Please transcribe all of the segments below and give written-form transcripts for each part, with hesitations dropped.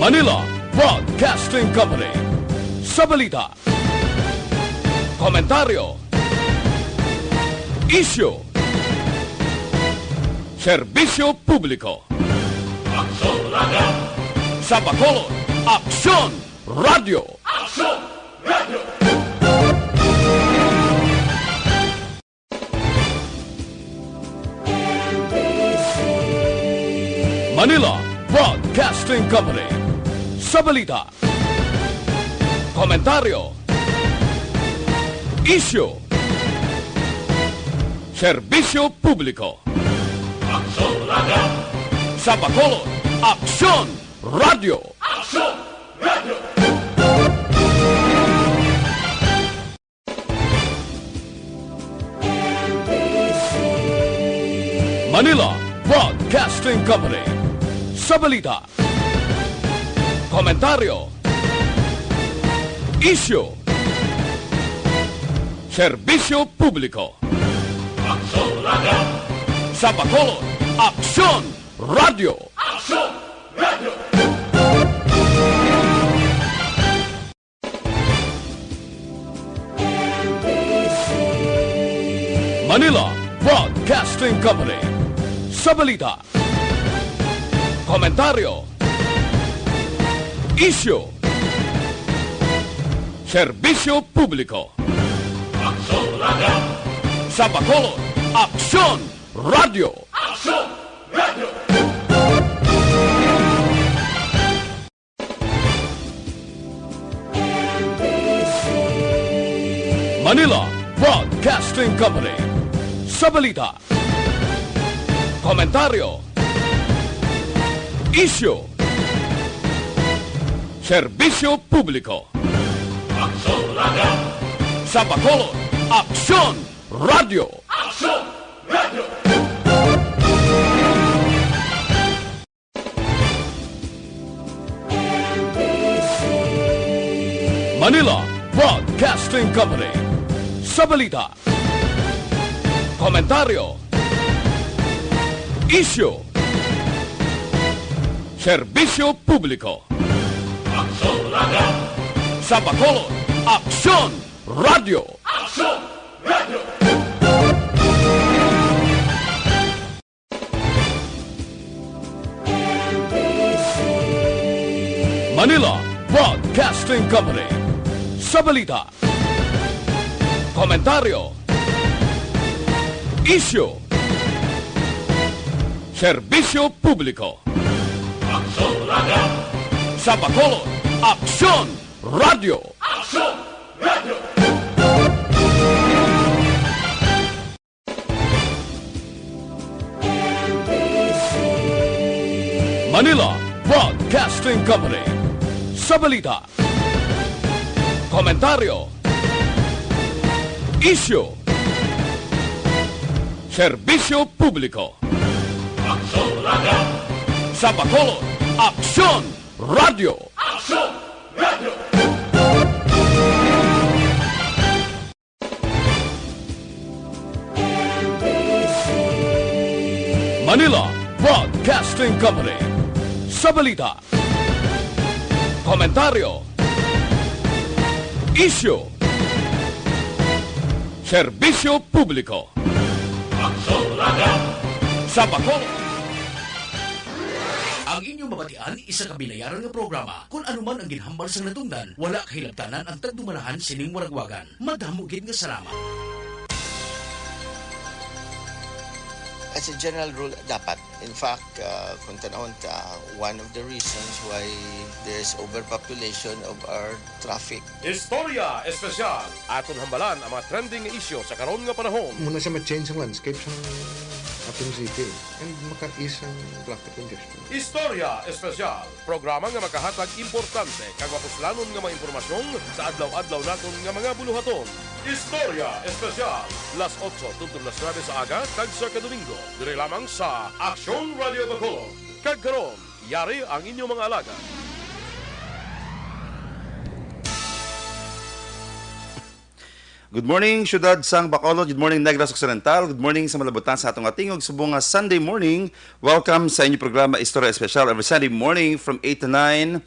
Manila Broadcasting Company. Sa balita, komentaryo, isyu, serbisyo publiko. Aksyon Radio! Sa Bacolod, Aksyon Radio! Aksyon Radio! Manila Broadcasting Company. Sa balita, komentaryo, isyu, serbisyo publiko. Aksyon Radio! Sa Bacolod, Aksyon Radio! Aksyon Radio! Manila Broadcasting Company. Sa balita, komentaryo, isyu, serbisyo publiko. Aksyon Radio! Sa Bacolod, Aksyon Radio! Aksyon Radio! Manila Broadcasting Company. Sa balita, komentaryo, isyu, serbisyo publiko. Aksyon Radio! Sa Bacolod, Aksyon Radio! Aksyon Radio! Manila Broadcasting Company. Sa balita, komentaryo, isyu, serbisyo publiko. Aksyon Radio! Sa Bacolod, Aksyon Radio! Aksyon Radio! Manila Broadcasting Company. Sa balita, komentaryo, isyu, serbisyo publiko. Aksyon Radio! Sa Bacolod, Aksyon Radio! Aksyon Radio! Manila Broadcasting Company. Sa balita, komentaryo, isyu, serbisyo publiko. Aksyon Radio! Sa Bacolod, Aksyon Radio! Aksyon Radio! Manila Broadcasting Company. Sa balita, komentaryo, isyu, serbisyo publiko. Aksyon Radio! Sa Bacolod, Aksyon Radio! Aksyon Radio! Manila Broadcasting Company. Sa balita, komentaryo, isyu, serbisyo publiko. Aksyon Radio! Sa Bacolod, ang inyong mabatian, isa ka binayaran nga programa. Kung anuman ang ginhambal sa natungdan, wala kahilabtanan ang tagdumanahan sining waragwagan. Madamugid nga salamat. As a general rule, dapat. In fact, kung tanawin ka, one of the reasons why there's overpopulation of our traffic. Istorya Espesyal. Aton hambalan ang mga trending issue sa karon nga panahon. Muna siya ma-change ang landscape sa ating city and maka-ease ang traffic congestion. Istorya Espesyal. Programa nga makahatag importante kag mapuslanon nga mga impormasyon sa adlaw-adlaw naton nga mga buluhaton. Istorya Espesyal. Las 8 tuntun las 9 sa aga kag sa kadomingo. Dire lamang sa Aksyon Radio Bacolod. Kag karon, yari ang inyong mga alaga. Good morning, Syudad sang Bacolod. Good morning, Negros Occidental. Good morning sa malabutan sa atong atingog subong nga Sunday morning. Welcome sa inyong programa Istorya Espesyal every Sunday morning from 8 to 9.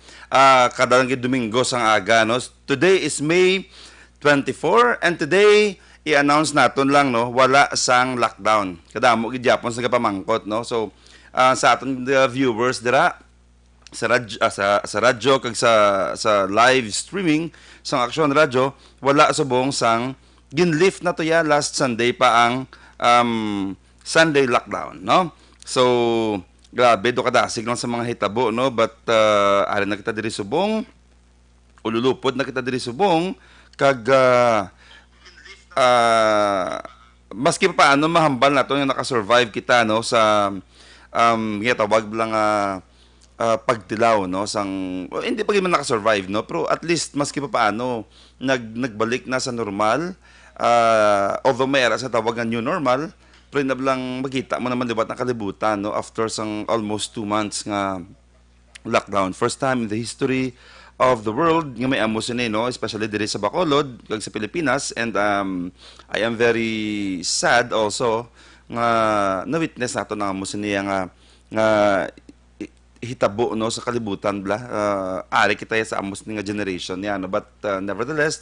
Kada Domingo sang aga. No? Today is May 24 and today i-announce naton lang no wala sang lockdown. Kadamo gid Japon sa kapamangkot no. So sa aton viewers dira sa radyo kag sa live streaming sang Aksyon Radyo wala subong sang ginlift na to ya last Sunday pa ang Sunday lockdown no. So grabe do kadasig lang sa mga hitabo no but ari na kita diri subong ululupod na kita diri subong kag maski pa paano mahambal nato yung nakasurvive kita no sa tawag lang pagtilaw no sang hindi pa man naka-survive no pero at least maski pa paano nagbalik na sa normal although may ara sa tawag nga new normal pero lang makita mo naman libat na kalibutan no after sang almost 2 months nga lockdown, first time in the history of the world nga may amos ni no especially diri sa Bacolod kag sa Pilipinas and I am very sad also nga na-witness nato na amos niya nga hitabo no sa kalibutan bla ari kita sa amos ni nga generation niya no but nevertheless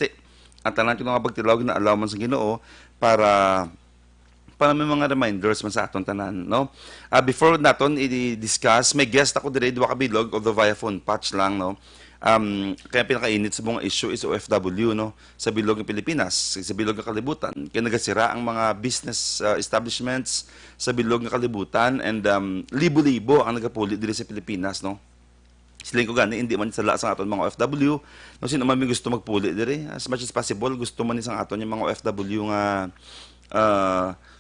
ang tanan nga pagtilawg na allow man sa Ginoo para may mga reminders man sa aton tanan no before naton i-discuss may guest ako dire duwa ka bilog although via phone patch lang no kaya pinakainit sa mga issue is OFW no sa bilog ng Pilipinas sa bilog ng kalibutan kaya nagasira ang mga business establishments sa bilog ng kalibutan and libo-libo ang nagapuli diri sa Pilipinas no siling ko gani hindi man sala sa aton mga OFW no sino man may gusto magpuli diri as much as possible gusto man isang aton yung mga OFW nga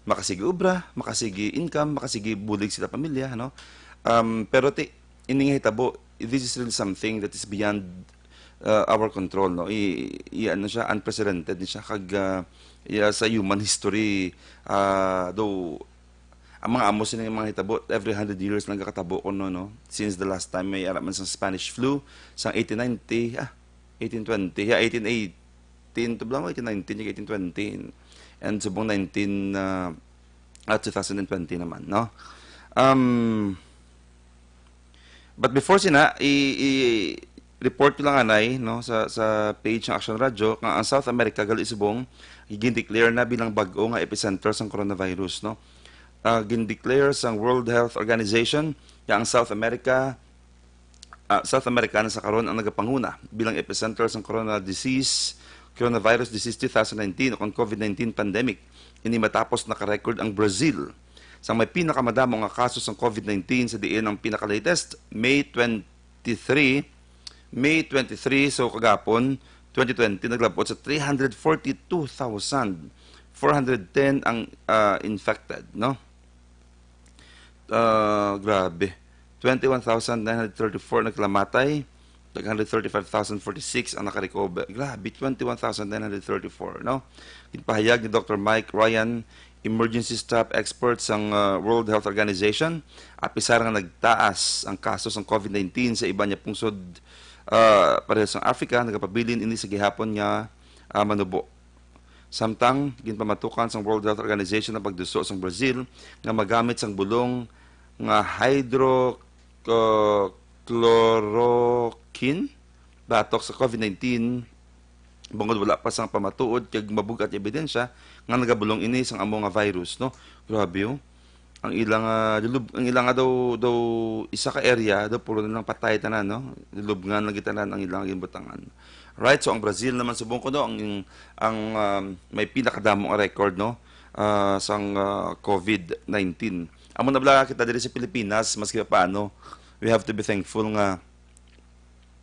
makasigi obra makasigi income makasigi bulig sila pamilya no pero ining hitabo this is really something that is beyond our control no ano siya unprecedented ni siya kag sa human history though ang mga amos ng mga hitabo every 100 years nagkakatabo ko no since the last time may araman sa Spanish flu sa 1890 1820 1818 to blang 1819 1820 and subong 2020 naman no but before sina i-report ko lang anay no sa page ng Aksyon Radyo nga ang South America gali subong gin-declare na bilang bag-o nga epicenter sang coronavirus no gin-declare sang World Health Organization nga ang South America na sa karon ang nagapanguna bilang epicenter sang coronavirus disease 2019 o COVID-19 pandemic ini matapos naka-record ang Brazil sang may pinakamadamo nga kaso ng COVID-19 sa diin ang pinaka-latest May 23 so kagapon 2020 naglabot sa 342,410 ang infected no grabe 21,934 naglamatay 135,046 ang naka-recover grabe 21,934 no ginpahayag ni Dr. Mike Ryan emergency staff expert sang World Health Organization apisar nga nagtaas ang kaso ng COVID-19 sa iba niya pungsod parehas sa Africa nagapabilin ini sa gihapon nga manubo samtang ginpamatukan sang World Health Organization ang pagduso sang Brazil nga magamit sang bulong nga hydrochloroquine batok sa COVID-19 bungod wala pa sang pamatuod kag mabugat ebidensya nga nagabulong ini sang amo nga virus no grabe yo ang ilang daw isa ka area daw puro na lang patay tanan no lubngan lang gitanan ang ilang ginbutangan right so ang Brazil naman subong ko no ang may pinakadamong record no sang COVID-19 amo na bala kita diri sa Pilipinas maski pa paano we have to be thankful nga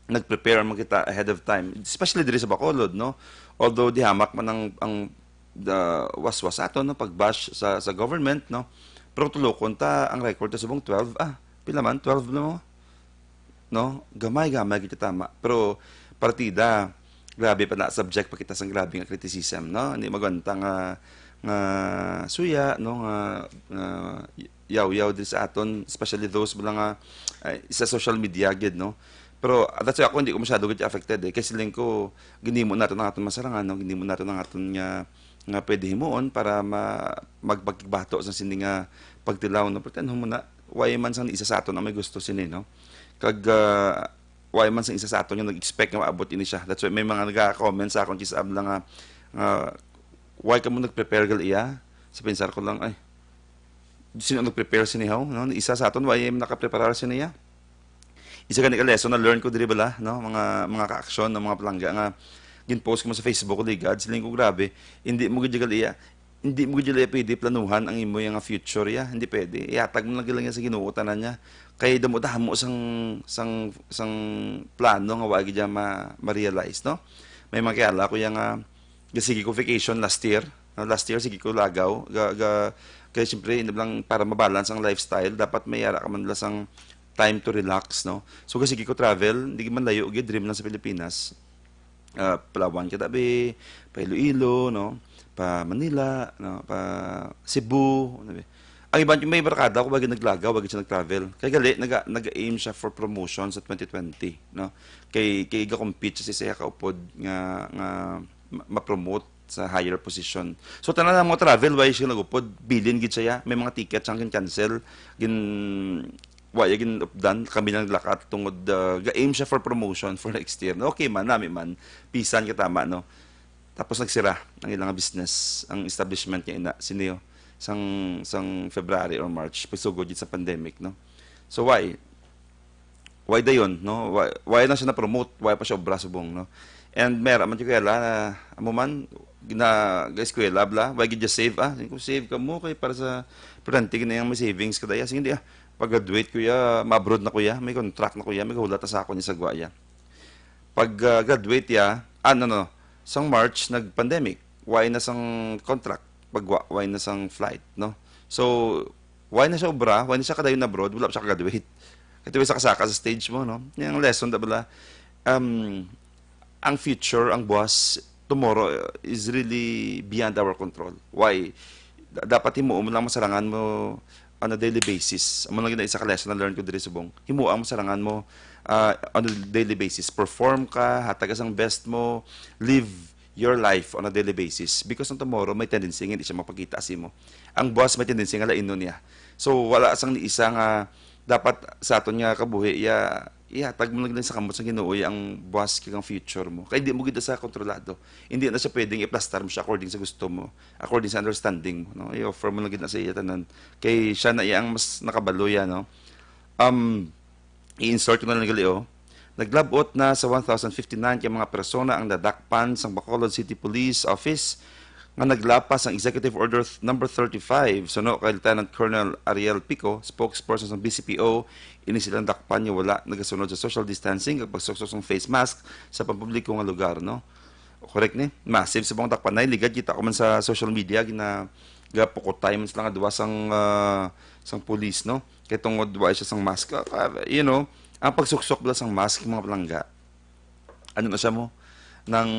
nag-prepare man kita ahead of time especially diri sa Bacolod no although dihamak man ang waswas ato no pagbash sa government no pero tulokon ta ang record ta subong 12 pila man 12 no gamay kita tama pero partida grabe pa na subject pa kita sang grabe nga criticism no hindi magwanta nga suya no nga yaw diri sa aton especially those mga sa social media gid no Pero that's why ako hindi ko masyado gid affected eh. Kasi lang ko ginimo nato ng aton masarangan, no? Ginimo nato ng aton nga pwede himuon para magpagbato sa sini nga pagtilaw no. Pero mo na why man sang isa sa aton ang may gusto sini no. Kag why man sang isa sa aton yung nag-expect nga maabot ini siya. That's why may mga nag-comment sa akon chisab lang nga why ka mo nag-prepare gal iya? Sa pensar ko lang ay sino nag-prepare sinihaw no? Isa sa aton why naka-prepare siniya? Isa ka lesson na learn ko diri bala no mga ka-aksyon ng mga palangga nga gin-post ko mo sa Facebook ko ligad siling ko grabe hindi mo gid iya pwede planuhan ang imo nga future ya hindi pwede ihatag mo lang niya sa Ginoo tanan niya kay damo mo sang plano nga wa gid ma-realize no may makiala ko nga sige ko vacation last year sige ko lagaw kaya siyempre lang para mabalance ang lifestyle dapat may yara ka man lang time to relax, no? So, kasi ko travel, hindi man layo, dream lang sa Pilipinas. Palawan katabi, pa Iloilo, no? Pa Manila, no? Pa Cebu, no? Ang iba, may barkada ko, bagay naglagaw, bagay siya nag-travel. Kaya gali, nag-aim siya for promotion sa 2020, no? Kay compete siya sa kaupod nga ma-promote sa higher position. So, tanan na mo travel, why siya nag-upod, bilin gid siya, may mga ticket siyang cancel, why again updan kami nang lakat tungod ga-aim siya for promotion for next year. Okay man, nami man, pisan ka tama, no? Tapos nagsira ang ilang business, ang establishment niya ina siniyo sang February or March pasugod sa pandemic, no? So why dayon, no? Why na siya na promote, why pa siya obra subong, no? And mera man yung kaya amo man eskwela bla, why gid just save ko save ka mo kay para sa prudente na yung may savings kada sige di pag-graduate kuya, ma-abroad na kuya, may contract na kuya, may kahulat sa ako niya sa Guaya. Pag-graduate ya, sang March nag-pandemic, why na sang contract, why na sang flight, no? So, why na siya obra, why na siya kadayon abroad, wala pa siya ka-graduate. Ito sa kasaka sa stage mo, no? Yung lesson da bala, ang future, ang buwas, tomorrow is really beyond our control. Why? Dapat mo lang masarangan mo on a daily basis. Amo lang isa ka lesson na learn ko diri subong. Himuang masarangan mo on a daily basis. Perform ka, hatag ang best mo, live your life on a daily basis because on tomorrow may tendency nga hindi siya mapakita si mo. Ang boss may tendency nga lain niya. So wala sang ni isa nga dapat sa aton nga kabuhi tag mo lang sa kamot sa Ginoo ang boss kang future mo. Kay di mo gid sa kontrolado. Hindi na siya pwedeng i-plastar mo siya according sa gusto mo, according sa understanding mo, no? I-offer mo lang gid na sa iya tanan. Kay siya na iyang mas nakabaloya, no? I-insert ko na lang gali Naglabot na sa 1,059 kay mga persona ang nadakpan sa Bacolod City Police Office nga naglapas ang Executive Order number 35 suno kay Lieutenant Colonel Ariel Pico, spokesperson ng BCPO, ini silang dakpan niya wala nagasunod sa social distancing ug pagsuksok ng face mask sa pampubliko nga lugar, no? Correct ni? Massive sa bang dakpan na ligad kita ko man sa social media gina gapukot time lang duwa sang police, no? Kay tungod duwa siya sang mask. Ang pagsuksok bala sang mask mga palangga. Ano na siya mo nang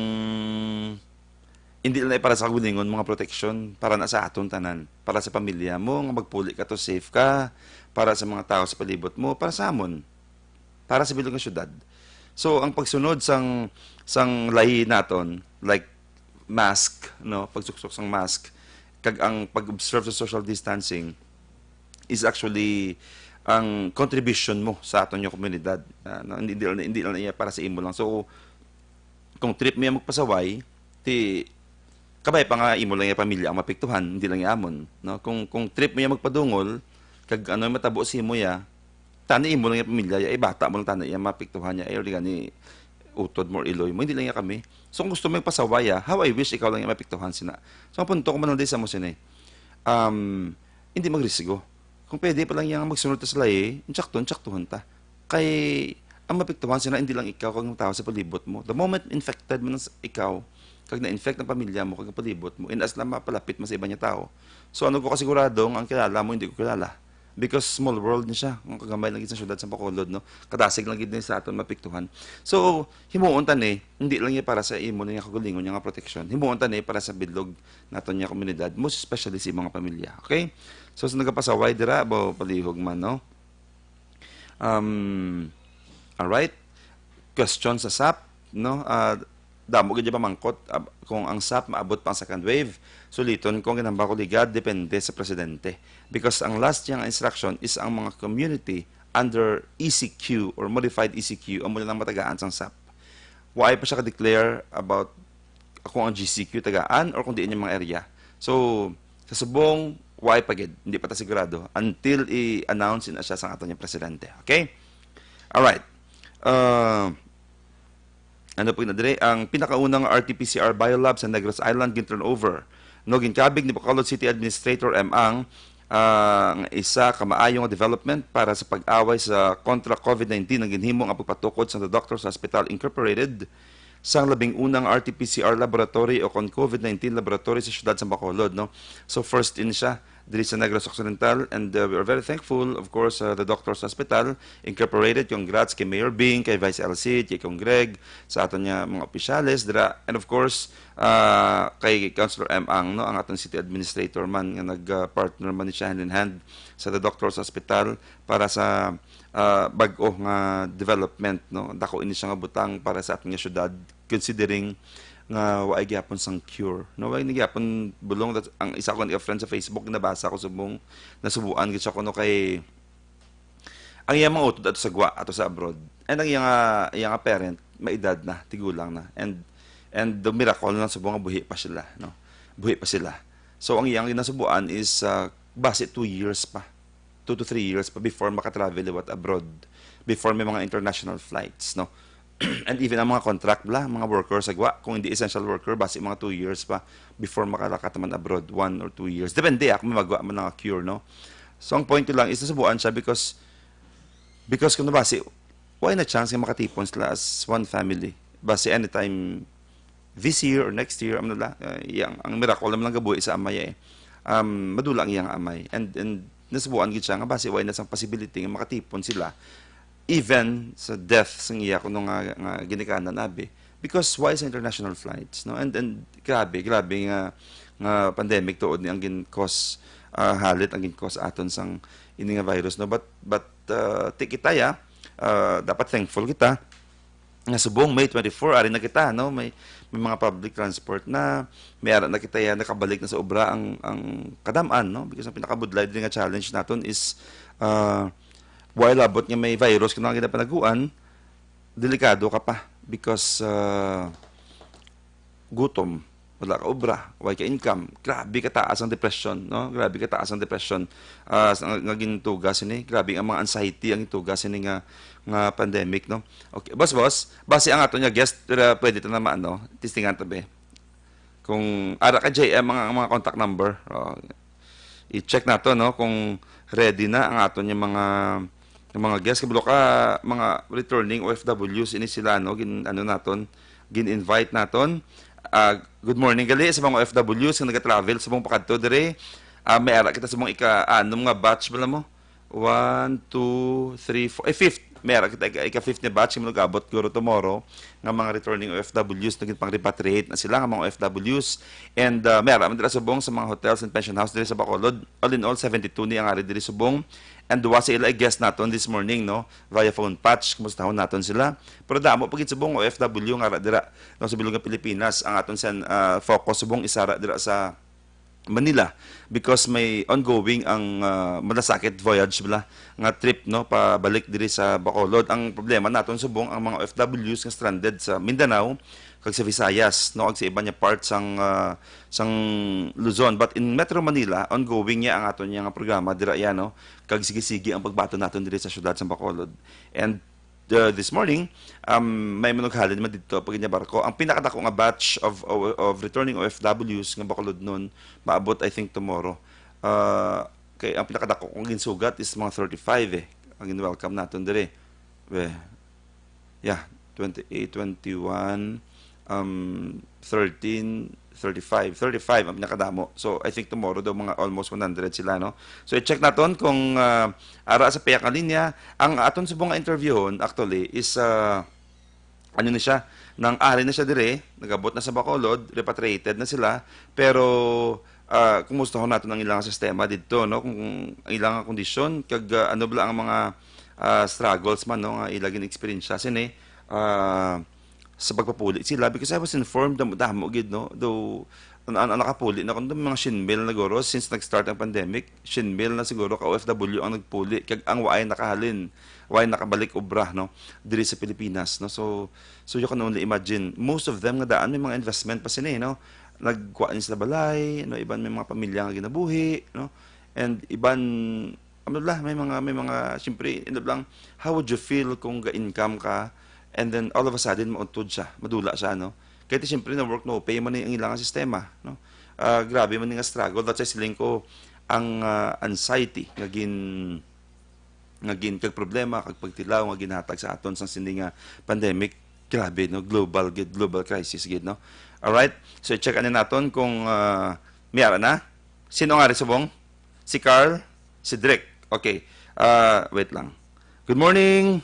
hindi lang para sa kagulingon mga protection para na sa aton tanan, para sa pamilya mo nga magpuli ka to safe ka, para sa mga tao sa palibot mo, para sa amon, para sa bilog nga syudad. So ang pagsunod sang lahi naton like mask, no, pagsuksok sang mask kag ang pag-observe sa social distancing is actually ang contribution mo sa aton yung komunidad. Hindi lang iya para sa imo lang. So kung trip mo magpasaway, kabay pa nga imo lang yung pamilya ang mapiktuhan, hindi lang iamon, no? Kung trip mo yung magpadungol, kag matabo si mo ya, tani imo lang yung pamilya, bata mo lang tani yung mapiktuhan niya, gani utod mo iloy mo, hindi lang yung kami. So kung gusto mo yung pasaway, how I wish ikaw lang yung mapiktuhan sina. So ang punto ko man sa mo sina, hindi magrisgo. Kung pwede pa lang yung magsunod ta sa lahi, tsaktuhan ta. Kay ang mapiktuhan sina, hindi lang ikaw kag tao sa palibot mo. The moment infected mo ng ikaw, kag na-infect ng pamilya mo, kag palibot mo, in as lang mapalapit mo sa iba niya tao. So ano ko kasiguradong ang kilala mo, hindi ko kilala. Because small world ni siya, ang kagamay lang sa syudad sa Bacolod, no? Kadasig lang gid sa aton mapiktuhan. So himuon tan hindi lang niya para sa imo niya kagulingon niya nga protection. Himuon tan para sa bilog naton niya komunidad, most especially sa mga pamilya. Okay? So sa nagapasaway dira bo palihog man, no? All right. question sa SAP, no? Damo gid pa mangkot kung ang SAP maabot pa ang second wave. Suliton kung ginamba ko ligad depende sa presidente. Because ang last niyang instruction is ang mga community under ECQ or modified ECQ ang mula lang matagaan sang SAP. Why pa siya ka-declare about kung ang GCQ tagaan or kung diin yung mga area. So, sa subong, why pagid? Hindi pa ta sigurado until i-announce na siya sa aton yung presidente. Okay? Alright. Ano po dire? Ang pinakaunang RT-PCR biolab sa Negros Island gin-turn over. No, ginkabig ni Bacolod City Administrator Ang isa kamaayong development para sa pag-away sa kontra COVID-19 ang ginhimo ang pagpatukod sa The Doctors Hospital Incorporated sang labing unang RT-PCR laboratory o kon COVID-19 laboratory sa siyudad sa Bacolod, no? So first in siya diri sa Negros Occidental, and we are very thankful, of course, the Doctors Hospital Incorporated. Congrats kay Mayor Bing, kay Vice LC, kay Kong Greg, sa aton niya mga opisyales dira, and of course kay Councilor Ang, no, ang aton city administrator man nga nag-partner man ni siya hand in hand sa The Doctors Hospital para sa bag-o nga development, no. Dako ini siya nga butang para sa aton nga syudad considering nga waay gyapon sang cure, no, waay gyapon bulong. Ang isa ko nga friend sa Facebook nabasa ko subong nasubuan gid siya kuno kay ang iyang mga utod ato sa gwa ato sa abroad, and ang iyang parent maedad na tigulang na, and the miracle na subong nga buhi pa sila, no, buhi pa sila. So ang iyang ginasubuan is base 2 years pa, 2 to 3 years pa before makatravel liwat abroad, before may mga international flights, no. And even ang mga contract mga workers sagwa, kung hindi essential worker, basi mga 2 years pa before makalakataman abroad, 1 or 2 years. Depende kung magwa mo ng cure, no. So ang point ko lang is nasubuan siya because kung basi, why na chance nga makatipon sila as one family? Basi anytime this year or next year, ang miracle naman lang gabuhi sa amay madula ang iyang amay. And nasubuan gid siya nga basi why na sang possibility nga makatipon sila even sa death sang iya kuno nga ginikanan nabi, because why sa international flights, no, and grabe nga pandemic tuod ni ang gin-cause halit ang gin-cause aton sang ini nga virus, no, but tikitaya dapat thankful kita nga subong May 24 ari na kita, no, may mga public transport na may ara na kita nakabalik na sa obra ang kadam-an, no, because ang pinakabudlay din nga challenge naton is while abot nga may virus kung nga panaguan, delikado ka pa because gutom, wala ka obra, wala ka income, grabe kataas ang depression, no? Grabe kataas ang depression nga gintugas ini, grabe ang mga anxiety ang itugas ini nga pandemic, no? Okay, boss, base ang ato nya guest pwede ta naman, no? Testingan ta be. Kung ara ka JM mga contact number, i-check nato, no, kung ready na ang ato nya mga guests, kabalo ka mga returning OFWs ini sila, no, gin-invite naton. Good morning gali sa mga OFWs nga naga-travel sa mong pakadto dire. May ara kita sa mong ika-anom nga batch bala mo. 1 2 3 4 fifth. May ara kita ika-fifth na batch nga magabot guro tomorrow nga mga returning OFWs na pang repatriate na sila nga mga OFWs, and may ara man dira subong sa mga hotels and pension house dire sa Bacolod. All in all 72 ni ang ari dire subong. And duwa sa ila guest naton this morning, no, via phone patch, kumustahon naton sila. Pero damo pagit subong OFW nga dira no, sa bilog nga Pilipinas ang aton sen focus subong isara dira sa Manila because may ongoing ang malasakit voyage bala nga trip, no, pabalik diri sa Bacolod. Ang problema naton subong ang mga OFWs nga stranded sa Mindanao kag sa Visayas, no, kag sa iba niya parts sang Luzon, but in Metro Manila ongoing niya ang aton nga programa dira ya, no, kag sige-sige ang pagbato naton diri sa syudad sa Bacolod. And this morning may manughalin man dito pag inya barko ang pinakadako nga batch of returning OFWs nga Bacolod nun maabot I think tomorrow. Kay ang pinakadako kung ginsugat is mga 35 ang welcome naton diri. Yeah, 28, 21, 13, 35 ang pinakadamo. So I think tomorrow daw mga almost 100 sila, no. So i-check naton kung ara sa payak nga linya ang aton subong nga interviewon actually is ano na siya, nang ari na siya dire, nagabot na sa Bacolod, repatriated na sila, pero kumusta ho naton ang ilang sistema didto, no, kung ang ilang kondisyon kag ano bala ang mga struggles man, no, nga ilagin experience sini sa pagpapuli sila because I was informed damo gid no though nakapuli na kundi mga shinmil na guro since nag-start ang pandemic shinmil na siguro ka OFW ang nagpuli kag ang waay nakahalin waay nakabalik obra no diri sa Pilipinas no so you can only imagine most of them nga daan may mga investment pa sila no nagkuha sila balay no iban may mga pamilya nga ginabuhi no and iban may mga siyempre lang how would you feel kung ga-income ka and then all of a sudden mauntod siya madula siya no kaya siyempre na work no pay man ang ilang sistema no grabe man nga struggle that's why siling ko ang anxiety ngagin kag problema kag pagtilaw nga ginhatag sa aton sang sindi nga pandemic grabe no global crisis gid no all right so check ani naton kung may ara na sino nga rin subong si Carl si Drake okay wait lang good morning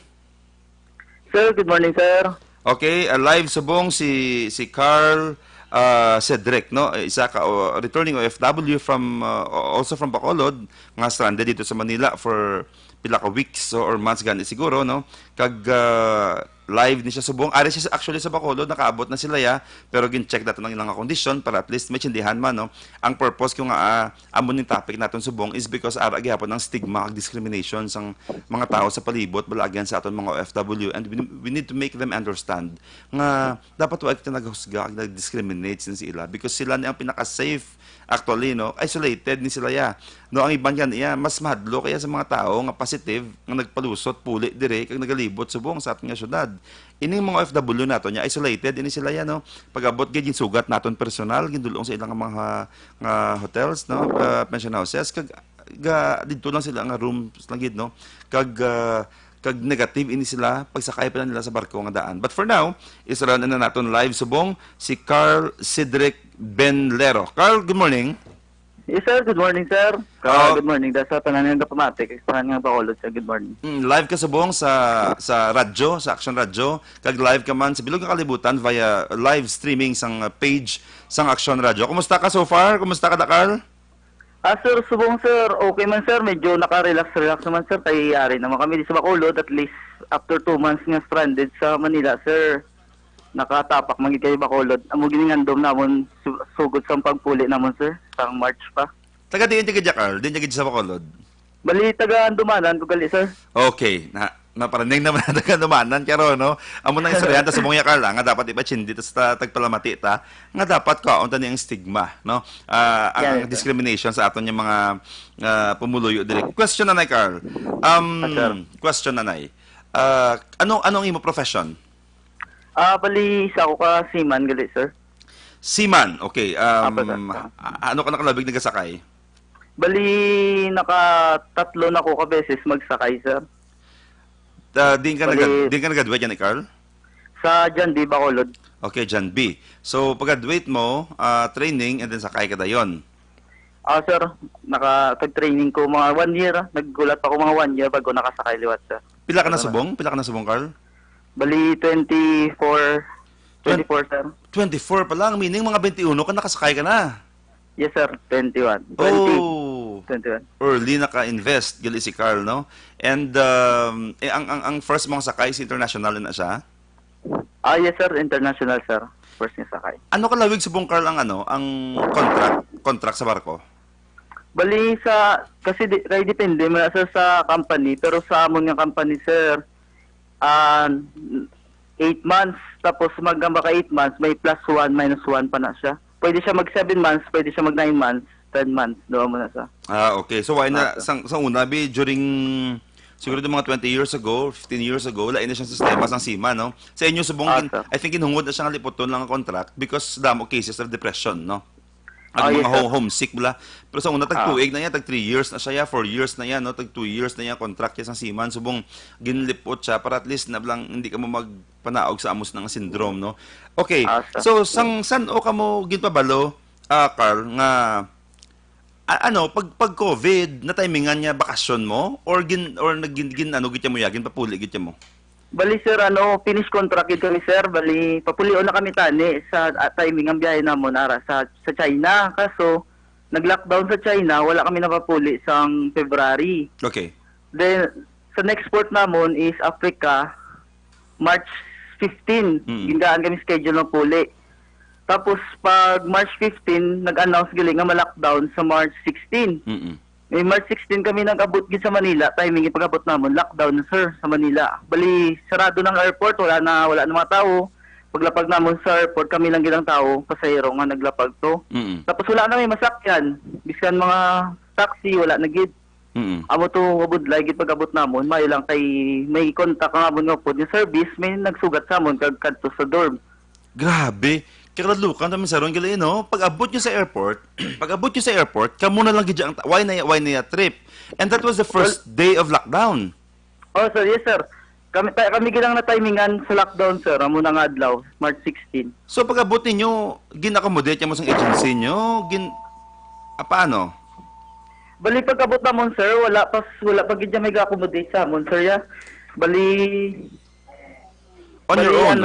sir good morning sir. Okay, live subong si Carl Cedric, no? Isa ka returning OFW from also from Bacolod, nga stranded dito sa Manila for pila ka weeks or months gani siguro, no? Kag live ni siya subong. Ari siya actually sa Bacolod, nakaabot na sila ya, pero gin-check nato ng ilang condition para at least may tsindihan man, no? Ang purpose ko nga amon ning topic naton subong is because ara gyapon ang stigma ag discrimination sang mga tao sa palibot balagyan sa aton mga OFW and we need to make them understand nga dapat wa kita naghusga ag nag-discriminate sin sila because sila ni ang pinaka-safe actually no isolated ni sila ya no ang iban yan mas mahadlo kaya sa mga tao nga positive nga nagpalusot puli dire kag nagalibot subong sa aton nga syudad ining mga OFW nato nya isolated ini sila ya no pagabot gid sugat naton personal gindulong sa ilang mga hotels no pension houses kag didto lang sila nga rooms lang gid no kag negative ini sila pagsakay pa nila sa barko nga daan. But for now, isara na naton live subong si Carl Cedric Benlero. Carl, good morning. Yes sir, good morning sir. Good morning. Dasa tanan nga pamatik, tanan nga Bacolod sir. Good morning. Live ka subong sa radyo, sa Action Radio, kag live ka man sa bilog nga kalibutan via live streaming sang page sang Action Radio. Kumusta ka so far? Kumusta ka da, Carl? Sir, subong sir, okay man sir, medyo naka-relax naman sir, kaya yari naman kami di sa Bacolod, at least after 2 months nga stranded sa Manila sir, nakatapak magiging kayo Bacolod. Amo giningandom namon sugod sa pagpuli namon sir, sang March pa. Taga diin tiga Carl, diin tiga sa Bacolod. Bali taga Andumanan ko gali sir. Okay, naparaning naman na taga Andumanan karo no. Amo nang istorya ta subong ya Carl nga dapat ipachindi ta sa tagpalamati ta nga dapat kaunta niyang stigma no. Ang discrimination sa aton yung mga pumuluyo dire. Question nanay Carl. Question nanay. Anong imo profession? Bali isa ko ka seaman gali sir. Seaman, okay. Ano ka nakalabig nagasakay? Bali naka-3 na ko ka beses magsakay sir. Din ka nag-graduate yan ni Carl? Sa John B. Bacolod. Okay, John B. So, pag-graduate mo, training, and then sakay ka dayon. Sir, naka-training ko mga 1 year. Naggulat ako mga 1 year bago nakasakay liwat sir. Pila ka na subong? Pila ka na subong, Carl? Bali, 24, sir. 24 pa lang, meaning mga 21 ka nakasakay ka na. Yes, sir. 21. 21. Early naka-invest, gali si Carl, no? And ang first mong sakay si international na siya? Yes, sir. International, sir. First niya sakay. Ano kalawig subong Carl ang contract sa barko? Bali kasi depende mo na sir sa company, pero sa amon nga company, sir, 8 months, tapos magamba ka 8 months, may +1, -1 pa na siya. Pwede siya mag 7 months, pwede siya mag 9 months, 10 months, doon mo na sa. Okay. So, why na, sa una, during, siguro mga 20 years ago, 15 years ago, lain na siyang sistema sang SEMA, no? Sa inyo, subong, I think inhungod na siyang lipoton lang ang contract because damo cases of depression, no? Ang mga homesick bula. Pero sa una, tag 2 na yan, tag 3 years na siya, 4 years na yan, no? Tag 2 years na yan, contract yan sang SEMA, subong ginlipot siya para at least na lang hindi ka mo magpanaog sa amos ng syndrome, no? Okay. So, san o ka mo ginpabalo, Carl, nga pag COVID na timingan niya bakasyon mo or gitya mo yagin papuli gitya mo. Bali sir, finish contract kami sir, bali papulio na kami tani sa timing ang biyahe namon ara sa China. Kaso nag-lockdown sa China, wala kami napapuli sang February. Okay. Then sa next port namon is Africa, March 15, gindaan kami schedule ng puli. Tapos pag March 15, nag-announce gali nga ma-lockdown sa March 16. May March 16 kami nag-abot gid sa Manila, timing pag-abot namon lockdown na sir sa Manila. Bali sarado ng airport, wala na mga tao. Paglapag namon sa airport, kami lang gilang tao, pasahero nga naglapag to. Tapos wala na may masakyan, biskan mga taxi, wala na gid. Amo to abudlay gid pag-abot namon, mayo lang kay may contact nga amon nga pod yung service, may nagsugat sa amon kadto sa dorm. Grabe. Kakalukan namin sa ron gali no. Pag-abot nyo sa airport, kamo na lang gid ang why na trip. And that was the first day of lockdown. Oh sir, yes sir. Kami gilang na timingan sa lockdown sir, amo na nga adlaw, March 16. So pag-abot ninyo, gin-accommodate mo sa agency nyo, paano? Bali pag-abot namon sir, wala pa gid may ga-accommodate sa amon sir ya. Bali on your own.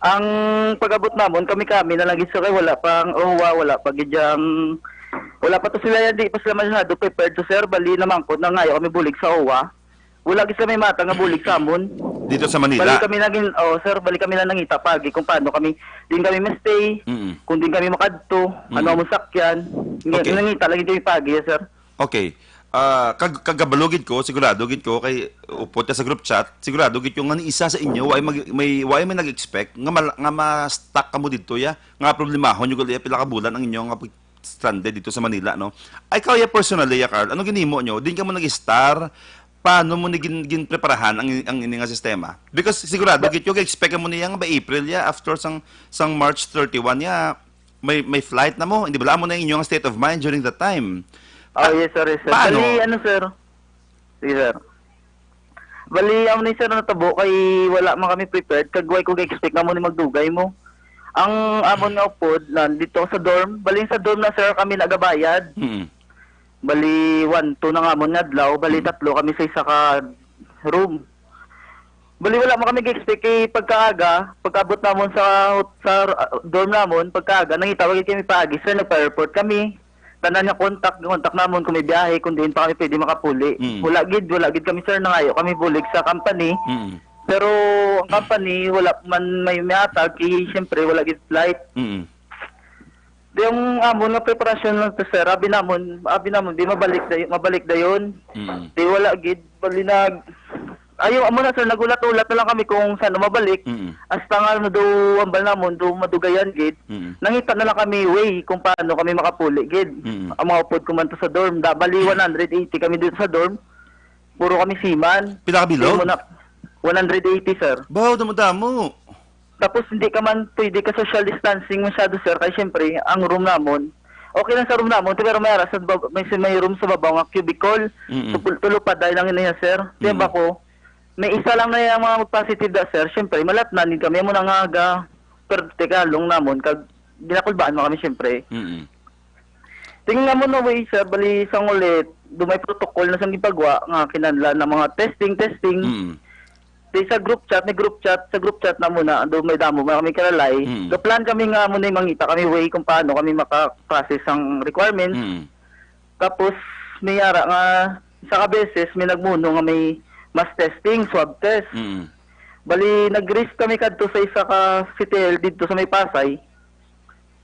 Ang pag-abot namon kami na lang gid sir, wala pang OWA, wala pa to sila di pa sila masyado prepared to sir. Bali namangkot na ngayo kami bulig sa OWA. Wala gid sa may mata nga bulig sa amon. Dito sa Manila. Bali kami na nangita pagi kung paano kami din kami ma-stay, kung din kami makadto, ano mo sakyan. Okay. Nangita lagi kami pagi, sir. Okay. Kagabalogid ko, sigurado gid ko kay upot ka sa group chat, sigurado gid yung nga ni isa sa inyo may nag-expect nga ma-stuck kamo dito ya, nga problemahon yung gali pila ka bulan ang inyo nga stranded dito sa Manila no. Ay kaya personally ya Carl, ano ginimo nyo? Din ka mo nag-star paano mo gin preparahan ang ini nga sistema? Because sigurado gid yung expect mo niya nga ba April ya after sang March 31 ya may flight na mo, hindi ba mo na inyong state of mind during that time? Oh, yes sir, yes sir. Paano? Bali, sir? Sige sir. Bali, ni sir natabo kay wala man kami prepared, kagway ko expect na mo ni magdugay mo. Ang amon nga pod dito sa dorm, bali sa dorm na sir kami nagabayad. Bali 1-2 na nga mo adlaw, bali 3 kami sa isa ka room. Bali wala mo kami gi-expect kay pagkaaga, pag-abot namon sa dorm namon, pagkaaga nangitawag kami paagi sir, nagpa-airport kami. Tanan nga contact namon kung may biyahe, kung diin pa kami pwede makapuli. Wala gid kami sir nangayo kami bulig sa company. Pero ang company wala man may miatag, siyempre wala gid flight. Yung amon nga preparasyon lang sir, abi namon di mabalik dayon. Di wala gid bali ayaw amo na sir, nagulat-ulat na lang kami kung saan mabalik. Hasta nga do ambal namon do madugayan gid. Nangita na lang kami way kung paano kami makapuli gid. Ang mga upod ko man to sa dorm, bali 180 kami dito sa dorm. Puro kami seaman. Pila ka bilog? 180 sir. Baw, damo-damo. Tapos hindi ka man pwede ka social distancing masyado sir, kaya syempre ang room namon okay lang sa room namon, pero may room sa babaw nga cubicle. Tulupad dahil lang niya sir. Diba ko, may isa lang na yung mga positive da sir, syempre malatnanin kami mo nangaga, pero tekalong namon, kag ginakulbaan mo kami syempre. Tingnan mo na way sir, bali isang ulit, may protocol na sang gipagwa nga kinanlan na mga testing. Sa group chat na muna, do may damo kami kalalay. Plan kami nga muna mangita kami way kung paano kami maka-process ang requirements. Tapos may yara nga sa beses may nagmuno nga may mass testing, swab test. Bali nag-risk kami kadto sa isa ka CTL dito sa may Pasay.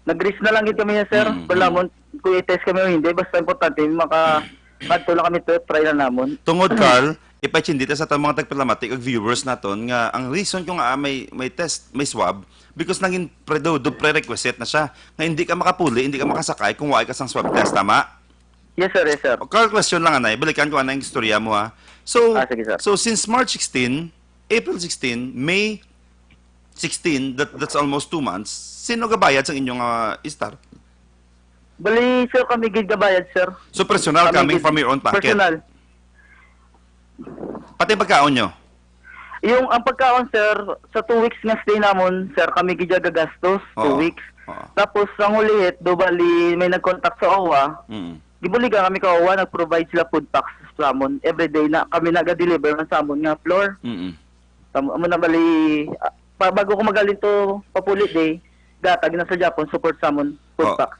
Nag-risk na lang gid kami sir. Balamon kung i-test kami o hindi, basta importante kadto lang kami to, try na namon. Tungod Carl, ipachindita sa mga tagpalamatik ag viewers naton nga ang reason kung may test, may swab because naging prerequisite na siya nga hindi ka makapuli, hindi ka makasakay kung wala ka sang swab test, tama? Yes sir, yes sir. Carl, question lang anay, balikan ko anay ang istorya mo ha. So, sige, sir. So since March 16, April 16, May 16, that's almost 2 months, sino gabayad sa inyong star? Bali sir, kami gid gabayad sir. So personal coming from your own pocket? Personal. Pati pagkaon nyo? Ang pagkaon sir, sa 2 weeks nga stay namon sir, kami gid gagastos 2 weeks. Tapos ang ulit, do bali may nag-contact sa OWA. Gibuligan kami ka OWA, nag-provide sila food packs sa amon. Everyday na kami naga-deliver man sa amon nga floor. Amo na bali bago ko magaling to papuli day, gatag na sa Japan support sa amon food packs.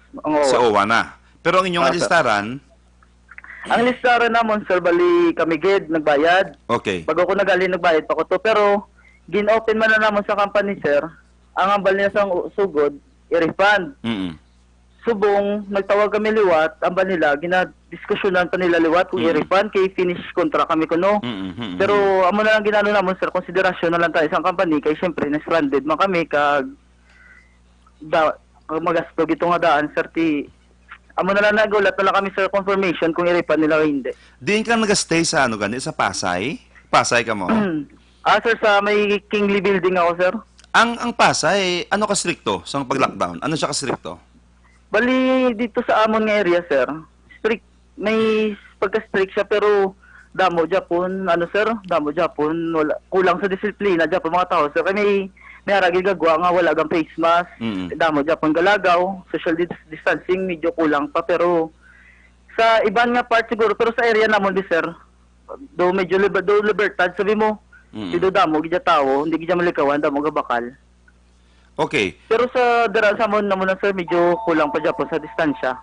Sa OWA na. Pero ang inyong alistaran, Ang listara namon sir, bali kami gid nagbayad. Okay. Bago ko nagali nagbayad pa ko to, pero gin-open man na namon sa company sir. Ang ambal niya sa sugod, i-refund. Mm. Subong nagtawag kami liwat, ambal nila ginadiskusyonan pa nila liwat kung i-refund kay finish contract kami kuno. Pero amo na lang ginano namon sir, konsiderasyon na lang tayo sa company kay syempre na-stranded man kami kag magasto gito nga daan sir ti amo na lang nagulat na lang kami sir confirmation kung i-refund nila o hindi. Diin ka nag-stay sa ano gani sa Pasay? Pasay ka mo? Sir, sa may Kingly Building ako sir. Ang Pasay, ano ka stricto sa pag-lockdown? Ano siya ka stricto? Bali dito sa amon nga area sir, strict may pagka-strict siya pero damo Japon, ano sir, damo Japon, wala kulang sa disiplina Japon mga tao sir. Kay may aragi gagwa nga wala gang face mask. Damo Japon galagaw, social distancing medyo kulang pa pero sa iban nga part siguro pero sa area namon di sir, do medyo libertad sabi mo. Dito damo gidya tao, hindi gidya malikawan, damo ga bakal. Okay. Pero sa dara sa amon namon na sir medyo kulang pa Japon sa distansya.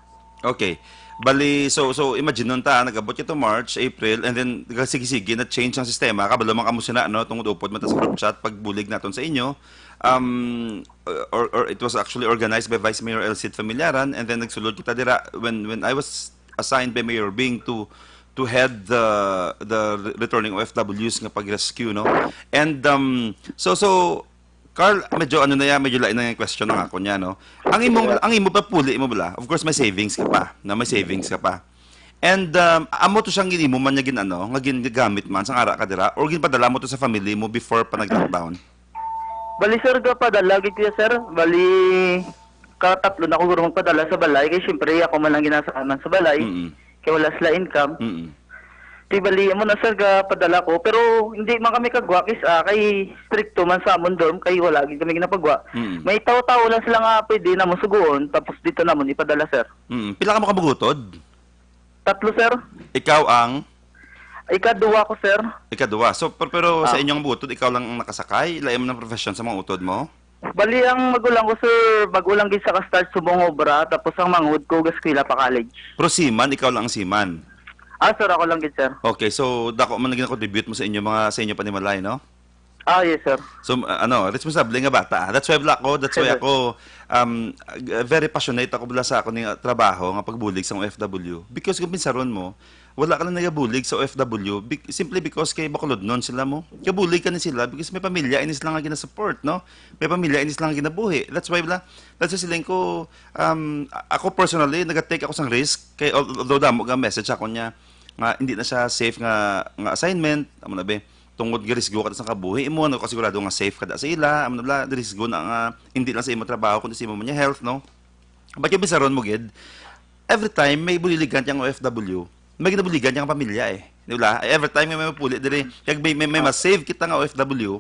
Okay. Bali, so imagine nun ta, nagabot ito March, April, and then sige na change ang sistema, kabalo man kamo sina, no, tungod upod man ta sa group chat, pagbulig naton sa inyo, or it was actually organized by Vice Mayor Elcid Familiaran, and then nagsulod kita dira, when I was assigned by Mayor Bing to head the returning OFWs nga pag-rescue, no, and so Carl, medyo ano na yan, medyo lain na yung question na ako niya, no? Ang imo pa puli mo bala, of course may savings ka pa, na may savings ka pa. And amo to siyang ginimo man niya ginano, nga ginagamit man sang ara ka dira or ginpadala mo to sa family mo before pa nag-lockdown. Bali sir ga padala gid kuya sir, bali katatlo na ko guro magpadala sa balay kay syempre ako man lang ginasaaman sa balay. Kay wala sila income. Di bali amo na sir ga padala ko pero hindi man kami kagwa kay stricto man sa amon dorm kay wala gid kami ginapagwa. May tawo-tawo lang sila nga pwede na mo suguon tapos dito namon ipadala sir. Pila ka mo kabugutod? 3 sir. Ikaw ang Ika-2 ko sir. Ika-2. So pero sa inyong butod ikaw lang ang nakasakay, laim na profession sa mga utod mo? Bali ang magulang ko sir, magulang gid sa ka-start subong obra tapos ang mangud ko gaskwela pa college. Pro seaman, ikaw lang ang seaman. Sir, ako lang gid sir. Okay, so dako man naging contribute mo sa inyo panimalay, no? Yes sir. So responsable nga bata. That's why ako very passionate ako bula sa ako ning trabaho nga pagbulig sa OFW. Because kung pinsaron mo, wala ka lang nagabulig sa OFW simply because kay bakulod nun sila mo. Kabulig ka ni sila because may pamilya inis lang nga gina-support, no? May pamilya inis lang nga ginabuhi. That's why siling ko ako personally nag-take ako sang risk kay although damo nga message ako niya nga hindi na siya safe nga assignment, amo na be. Tungod nga risgo ka sa kabuhi imo no kasigurado nga safe kada sa ila amo na risgo na nga hindi lang sa imo trabaho kundi sa imo man health, no? Bakit bisaron mo gid every time may buliligan yang OFW may ginabuligan yang pamilya di ba? Every time may mapuli diri kag may mas save kita nga OFW.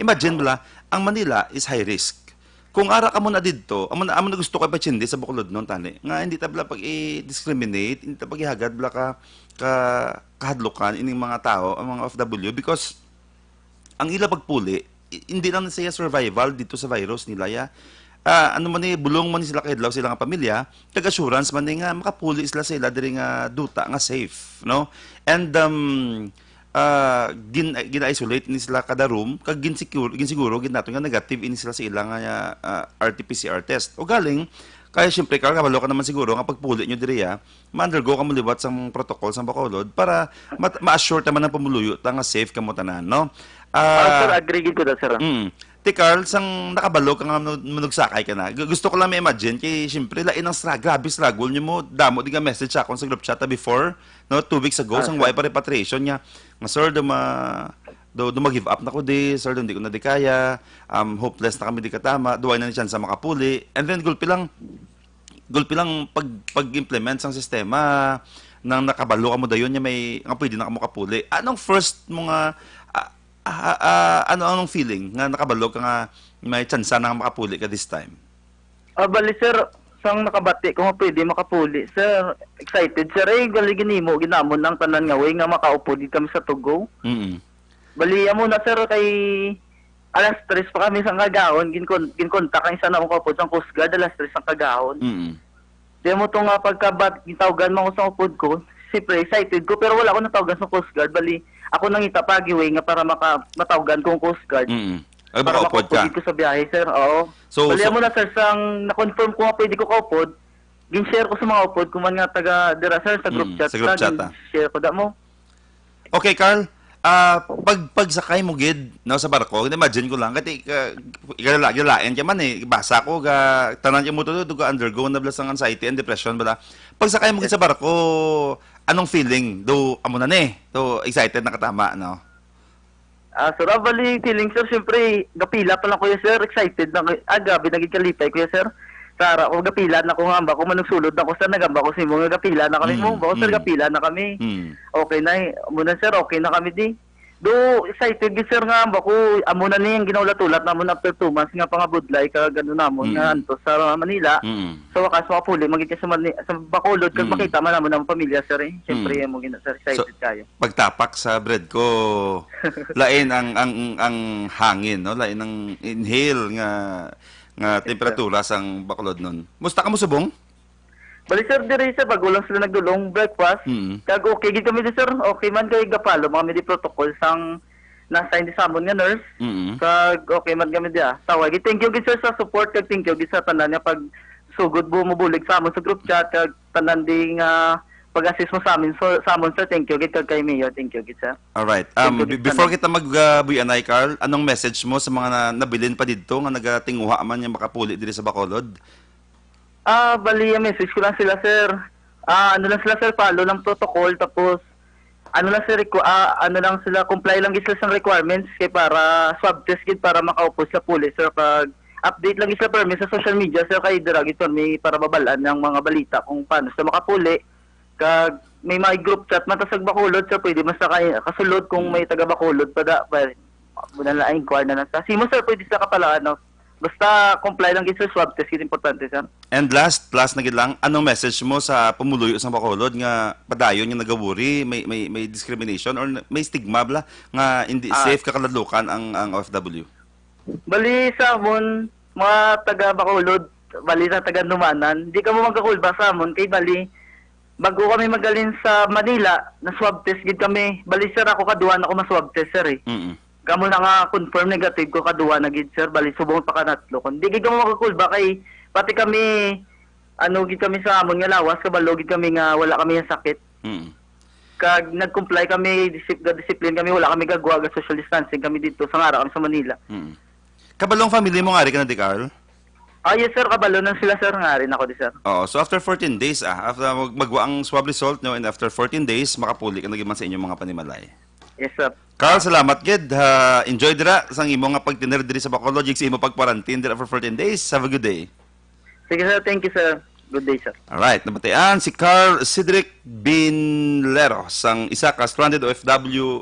Imagine bala ang Manila is high risk. Kung ara ka mo na didto amo na gusto ka pa chindi sa Bacolod non tani nga hindi ta bala pag i-discriminate hindi ta paghihagad bala ka kahadlukan ining mga tao, ang mga OFW because ang ila pagpuli hindi lang siya survival dito sa virus nila ya. Ano man ni bulong man sila kahidlaw sila nga pamilya, tag assurance man nga makapuli sila diri nga duta nga safe, no? And gina-isolate ni sila kada room kag ginsiguro nato nga negative ini sila sa ilang RT-PCR test. O galing kaya siyempre, kabalo ka naman siguro nga pagpuli nyo diriya, ma-undergo ka mo liwat sa protocol sa Bacolod para ma-assure naman ng pamuluyo nga safe ka mo tanan, no? Sir, agree ko da, sir. Ti Carl, sang nakabalo ka nga manugsakay ka na. Gusto ko lang ma-imagine, kay siyempre, lain ang grabe struggle nyo mo. Damo, di nga message ako sa group chat before, no? 2 weeks ago, sang why pa repatriation niya. Nga, sir, mag-give up na ko sir, hindi ko na di kaya, hopeless na kami di katama, duway na ni chance sa makapuli, and then gulpi lang pag-implement sang sistema nang nakabalo ka mo dayon niya may nga pwede na ka mo kapuli. Anong first mo nga anong feeling nga nakabalo ka nga may chance na makapuli ka this time? Bali sir, sang nakabati kung pwede makapuli. Sir, excited sir, galigin mo ginamon ng tanan nga way nga makaupo di kami sa Tugo. Bali amo na sir kay alas 3 pa kami sang kagahon ginkontak ang isa na mo kapod sang Coast Guard alas 3 sang kagahon. Di mo to nga pagkabat gitawagan mo sa upod ko siyempre excited ko pero wala ko natawagan sa Coast Guard. Bali, ako nang itapagiway nga para matawagan kong Coast Guard. Ay, Para makaupod ka. makaupod ko sa biyahe, sir. Oo. So, Bali mo na, sir, sang na-confirm ko nga pwede ko kaupod, gin-share ko sa mga upod kung man nga taga dira, sir, sa group chat. sa group chat, Share ko da mo. Okay, Carl. Pagsakay mo gid no sa barko, imagine ko lang kati igalain ka man basa ko ga tanan mo to ga undergo na blas ang anxiety and depression bala. Pagsakay mo gid sa barko, anong feeling? Do amo na ni. Do excited na katama no. Sir, bali feeling, sir, siyempre gapila pa lang kuya, sir, excited na gabi naging kalipay kuya, sir. Sara ko gapila na ko hamba ko manugsulod na ko, sir, nagamba ko simo nga gapila na kami mo ba, sir, gapila na kami. Okay na muna, sir, okay na kami di. Do excited gid, sir, nga hamba ko amo na ni ang ginaulat-ulat namon after 2 months nga pangabudlay ka gano namon nga anto sa Manila. So wakas makapuli magit sa Bacolod kag makita man namon ang pamilya, sir. Siyempre mo gina, sir, excited kayo. Pagtapak sa bread ko, lain ang hangin no, lain ang inhale nga temperatura sang Bacolod nun. Musta ka mo subong? Bali, sir, diri sa bago lang sila nagdulong breakfast. Kag okay gid kami di, sir. Okay man kay gapalo mga di protocol sang nasa hindi samon nga nurse. Kag okay man kami di. Tawag gid, thank you gid, sir, sa support, kag thank you gid sa tanan nga pag sugod mo bulig sa amon sa group chat, kag tanan di nga pag-assist mo sa amin. So sa amon, sir, thank you gid, kag kay Mayor, thank you gid, sir. All right. Before kita magbuyanay, Carl, anong message mo sa mga nabilin pa didto nga nagatinguha man nga makapuli diri sa Bacolod? Bali, message ko lang sila, sir. Ano lang sila, sir, follow ng protocol, tapos ano lang sila, comply lang sila sa requirements kay para swab test gid para makaupo sa pulis, sir. Pag update lang sila permis sa social media, sir, kay dira gid may para babalaan ng mga balita kung paano sila makapuli. Kag may mga group chat man sa Bacolod, sir, pwede mas kasulod kung may taga Bacolod pa da. Muna lang inquire na sa. Simo, sir, pwede sa kapala basta comply lang gid sa swab test, gid importante, sir. And last na gid lang, anong message mo sa pumuluyo sa Bacolod nga padayon nga nagawuri, may discrimination or may stigma bla nga hindi safe kakalalukan ang OFW? Bali sa amon mga taga Bacolod, bali sa taga Numanan, di ka mo magkakulba sa amon kay bali bago kami magalin sa Manila, na swab test gid kami. Bali, sir, ako kaduwa na ako ma-swab test, sir, eh. Kamo na nga confirm negative ko kaduwa na gid, sir. Bali, subong pa kanatlo kon. Di gid mo makakulba kay pati kami gid kami sa amon nga lawas, kabalo gid kami nga wala kami nga sakit. Kag nag-comply kami, discipline kami, wala kami gagawa ga social distancing kami dito sa ngara kami sa Manila. Kabalong family mo nga rin ka na di, Carl? Yes, sir, kabalo na sila, sir, nga rin ako di, sir. So after 14 days, after magwa ang swab result, no, and after 14 days, makapuli ka na man sa inyong mga panimalay. Yes, sir. Carl, salamat gid. Enjoy dira sang imo nga pagtiner diri sa Bacolod, sa imo pag-quarantine dira for 14 days. Have a good day. Sige, sir, thank you, sir. Good day, sir. Alright, nabatayan si Carl Cedric Binlero, sang isa ka stranded OFW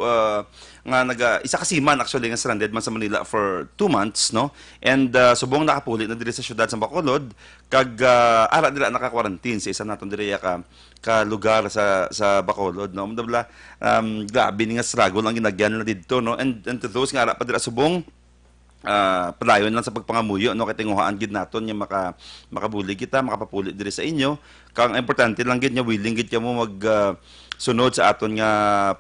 nga isa ka seaman actually nga stranded man sa Manila for 2 months, no? And subong nakapuli na diri sa syudad sa Bacolod kag ara dira naka-quarantine sa isa naton diri ka lugar sa Bacolod, no? Mudabla grabe nga struggle ang ginagyan na didto, no? And to those nga ara pa dira subong padayon lang sa pagpangamuyo, no, kay tinguhaan gid naton nga makabuli kita, makapapuli diri sa inyo. Kang importante lang gid nga willing gid mo mag sunod sa aton nga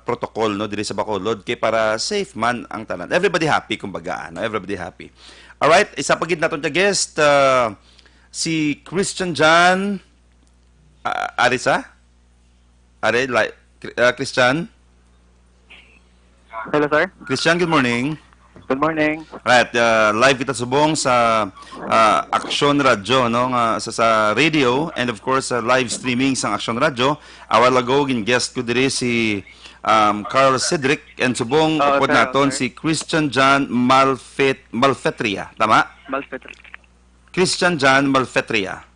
protocol, no, diri sa Bacolod kay para safe man ang tanan. Everybody happy kumbaga, no? Everybody happy. All right, isa pa gid naton ka guest si Christian John Arisa. Christian. Hello, sir. Christian, good morning. Good morning. Right, live kita subong sa Aksyon Radio, no, sa radio, and of course live streaming sa Aksyon Radio. A while ago gin guest ko diri si Carl Cedric, and subong upod naton si Christian John Malfetria, tama? Malfetria. Christian John Malfetria.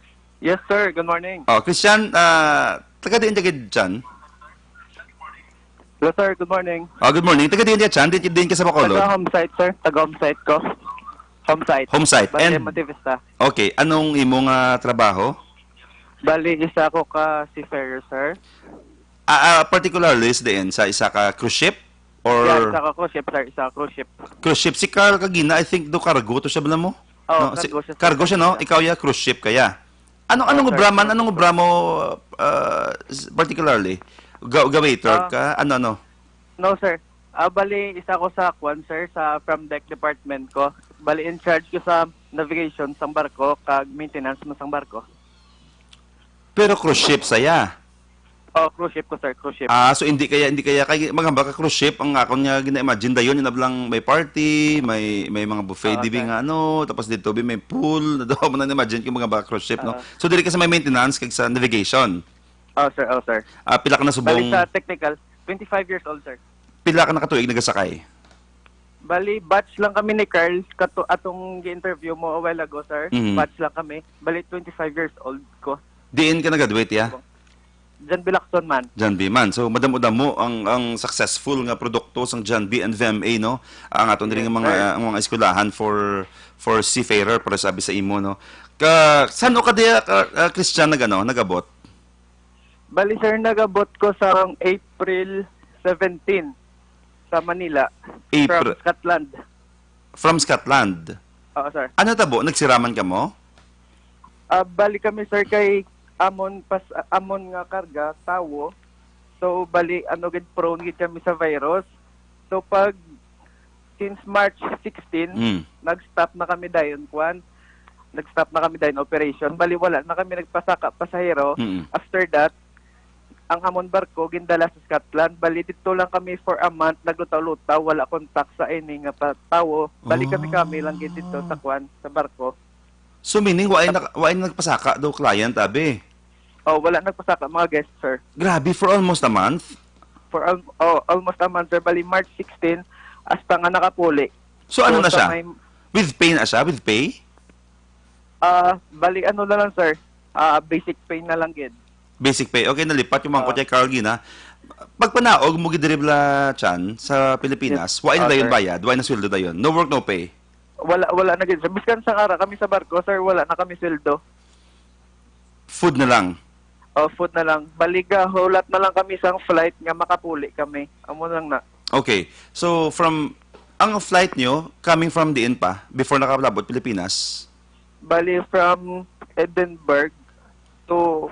Yes, sir. Good morning. Christian, taga diin John. Hello, sir. Good morning. Good morning. Taga diin Chan, din ka sa Bacolod. Taga-home site, sir. Taga-home site ko. Home site. Home site. Bali, Motivista. Okay, anong imong trabaho? Bali, isa ko ka seafarer, sir. Particularly din sa isa ka cruise ship? Or Yeah, isa ka cruise ship, sir. Isa ka cruise ship. Cruise ship. Si Carl kagina, I think do cargo to siya bala mo? Oh, no? cargo siya. Cargo siya, no? Ikaw ya cruise ship kaya. Anong ubramo particularly? Waiter ka? Ano? No, sir. Bali, isa ko sa kwan, sir, sa from deck department ko. Bali, in charge ko sa navigation sang barko, kag maintenance mo sang barko. Pero cruise ship saya. Oh, cruise ship ko, sir, cruise ship. So hindi kaya kay magamba ka cruise ship ang akon nga gina-imagine dayon yung lang may party, may mga buffet dibi nga tapos dito may pool, daw mo na imagine kung magamba ka cruise ship no. So dili ka sa may maintenance kag sa navigation. Oh, sir, oh, sir. Pila ka na subong? Bali sa technical, 25 years old, sir. Pila ka na katuig nagasakay? Bali, batch lang kami ni Carl, atong gi-interview mo a while ago, sir. Batch lang kami. Bali, 25 years old ko. Diin ka nag-graduate, ya? John B. Lacson, man. John B. Man. So, madamo ang successful nga produkto sang John B. and VMA, no? Ang aton diri nga mga eskwelahan for seafarer, para sabi sa imo, no? Saan ka diya, Christian, nagabot? Bali, sir, nagabot ko sa April 17 sa Manila. From Scotland. From Scotland? Oo, sir. Ano tabo? Nagsiraman ka mo? Bali kami, sir, kay amon nga karga tawo, so bali gid prone gid kami sa virus, so since March 16 nag-stop na kami dayon operation, bali wala na kami nagpasaka pasahero. After that ang amon barko gindala sa Scotland, bali dito lang kami for a month, naglutaw-lutaw, wala contact sa ini nga tawo, bali kami lang gid dito sa barko. So meaning, waay nagpasaka daw client, abi? Oh, wala nagpasaka, mga guests, sir. Grabe, for almost a month? Almost a month, sir. Bali, March 16, hasta nga nakapuli. So ano na siya? With pay na siya? With pay? Bali, na lang, sir. Basic pay na lang, gid. Basic pay. Okay, nalipat yung mga kotse, Carl Gina. Pagpanaog, mo gidiribla chan sa Pilipinas, waay na dayon bayad, waay na sweldo dayon. No work, no pay. Wala na gid. Biskan sa ara kami sa barko, sir, wala na kami sweldo. Food na lang. Food na lang. Baliga, hulat na lang kami sa flight nga makapuli kami. Amo lang na. Okay. So ang flight nyo coming from diin pa before nakabot Pilipinas? Bali from Edinburgh to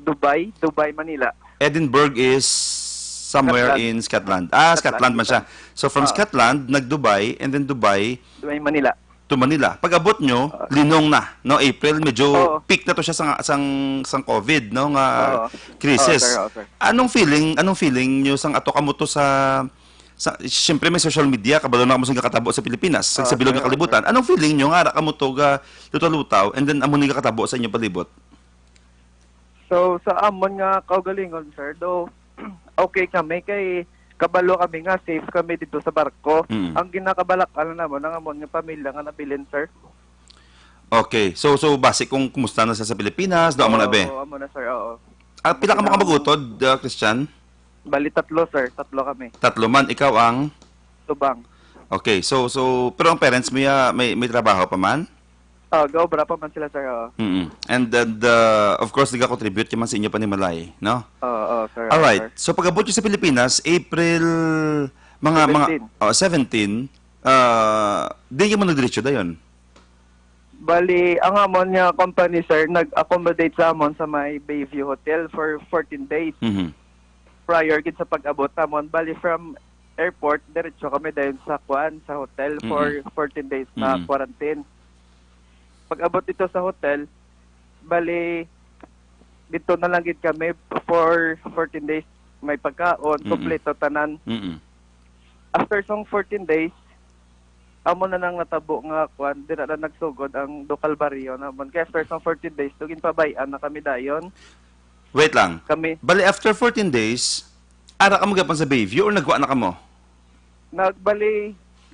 Dubai, Manila. Edinburgh is somewhere in Scotland. Scotland man siya. So from Scotland, nag-Dubai, and then Dubai, Manila. To Manila. Pag-abot nyo, linong na, no? April, medyo peak na to siya sang COVID, no? Nga crisis. Sir. Anong feeling nyo sang ato kamo to sa siyempre may social media, kabalo na kamo sa katabo sa Pilipinas, sa bilog nga kalibutan. Anong feeling nyo nga kamo to ga lutaw-lutaw, and then amo ni katabo sa inyo palibot? So sa amon nga kaugalingon, sir, do okay kami kay kabalo kami nga, safe kami dito sa barko. Ang ginakabalak-alan naman ng amon nga pamilya nga nabilin, sir. Okay. So base kung kumusta na sa Pilipinas, do amo na be? Oo, amo na, sir. Oo. Pila ka makabagutod, Christian? Bali 3, sir. 3 kami. 3 man, ikaw ang Tubang. Okay. So pero ang parents mo may trabaho pa man? Gobra pa man sila, sir. And then, of course, nag-contribute naman sa inyo panimalay, no? Oo, sir. Alright. So, pag-abot nyo sa Pilipinas, April, 17, di nyo mo nagdiretso da yun? Bali, ang amon nga company, sir, nag-accommodate sa amon sa may Bayview Hotel for 14 days. Prior gid sa pag-abot amon. Bali, from airport, diretso kami dahil sa hotel for 14 days na quarantine. Pag-abot dito sa hotel, bali, dito na lang gid kami for 14 days. May pagkaon, kompleto tanan. After song 14 days, amo na nang natabo nga di na nagsugod ang Ducal Barrio naman. Kaya after song 14 days, tugin pabayan na kami dayon. Wait lang. Kami. Bali, after 14 days, ara ka mo gapan sa Bayview or nagwa na ka mo?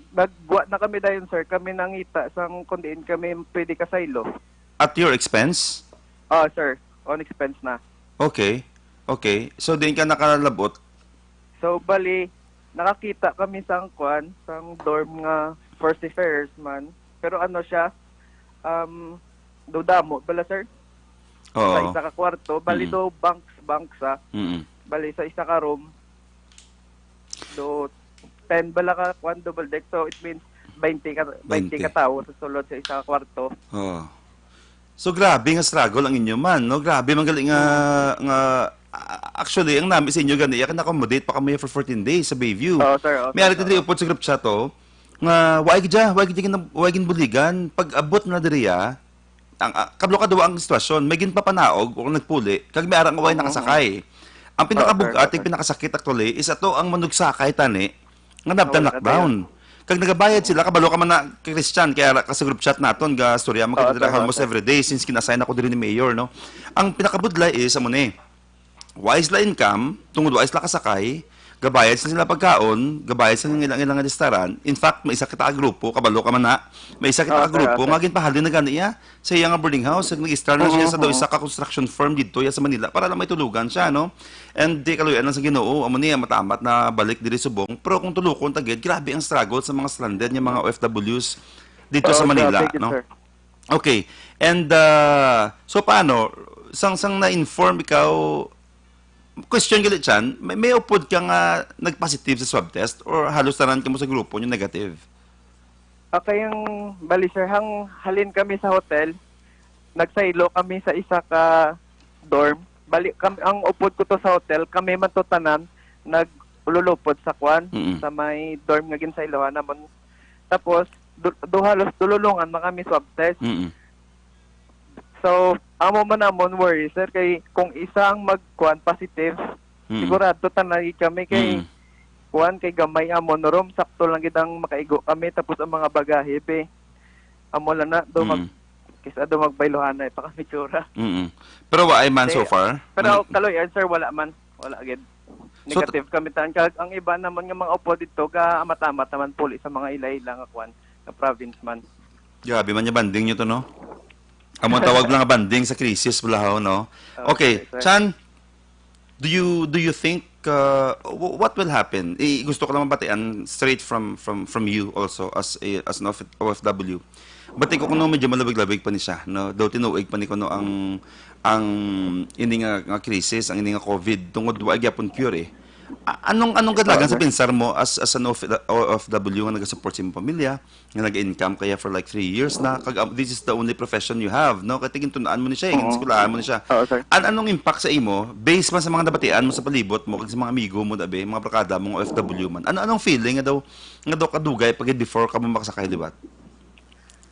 Nagwa na kami dayon, sir. Kami nangita sang kundiin kami pwede kasaylo. At your expense? Sir. On expense na. Okay. So, din ka nakalabot? So, bali, nakakita kami sang dorm nga for seafarers man. Pero ano siya, damo, bala, sir? Oo. Sa isa ka kwarto. Bali, do banks, Bali, sa isa ka room. Do 10 bala ka double deck, so it means 20 ka tao sa sulod sa isa kwarto. So grabe nga struggle ang inyo man, no? Grabe man galing nga actually ang namin sa inyo gani kan accommodate pa kami for 14 days sa Bayview. Oo, sir. Oo, May ari sir. diri upod sa group chat to nga wag gid buligan pag abot na diriya ang kablo ka daw ang sitwasyon may gin papanaog o nagpuli kag may arang way nakasakay. Ang pinakabugat sir. pinakasakit actually is ato ang manugsakay tani nga nabdan lockdown. Kag nagabayad sila kabalo ka man na kay Christian kaya ka sa group chat naton ga storya magkadira sir. almost every day since kinassign ako diri ni Mayor no. Ang pinakabudlay is amo ni wise la income tungod wise la kasakay gabayad sila pagkaon, gabayad sa ilang restaurant. In fact, may isa kita ka grupo, kabalo ka man na, may isa kita ka grupo, nga ginpahalin na gani iya sa iya nga boarding house, nag-start na siya sa daw isa ka construction firm dito ya sa Manila para lang may tulugan siya, no? And di kaluyan lang sa Ginoo, amo niya matamat na balik diri subong. Pero kung tulukon tagid, grabe ang struggle sa mga stranded nga mga OFWs dito sa Manila, no? Sir. Okay. And so paano sang na-inform ikaw question gali chan, may upod ka nga nag-positive sa swab test or halos tanan ka mo sa grupo yung negative? Okay, yung bali sir, halin kami sa hotel, nagsaylo kami sa isa ka dorm. Bali kami, ang upod ko to sa hotel, kami man to tanan naglulupod sa kwan sa may dorm nga ginsaylohan namon. Tapos halos dululungan man kami swab test. So, amo man namon worry sir kay kung isang magkuan positive, sigurado tanay kami kay kuan kay gamay amon room sakto lang gid ang makaigo kami tapos ang mga bagahe be. Amo lang na do kisa do magbaylohan na pa kami tsura. Pero wa ay man so far. Pero kaloy sir wala gid. Negative kami tan kag ang iba naman nga mga upo dito ka amatamat naman puli sa mga ila-ila nga kuan nga province man. Grabe man yung banding nyo to, no? Among tawag lang nga banding sa crisis bulahaw, no? Okay, Chan, do you think what will happen? Gusto ko lang mabatian straight from you also as an OFW. Bati ko kuno medyo malabig-labig pa ni siya, no? Daw tinuig pa ni kuno ang ini nga crisis, ang ini nga COVID tungod wa gyapon cure eh. Anong kadlagan sa pinsar mo as an OFW nga nag-support sa imong pamilya, nga nag-income kaya for like 3 years na this is the only profession you have, no? Kaya tunaan mo ni siya, eskwelahan mo ni siya. Anong impact sa imo based man sa mga nabatian mo sa palibot mo kag sa mga amigo mo dabe, mga barkada mo OFW man. Anong feeling nga daw kadugay pag before ka mo makasakay libat?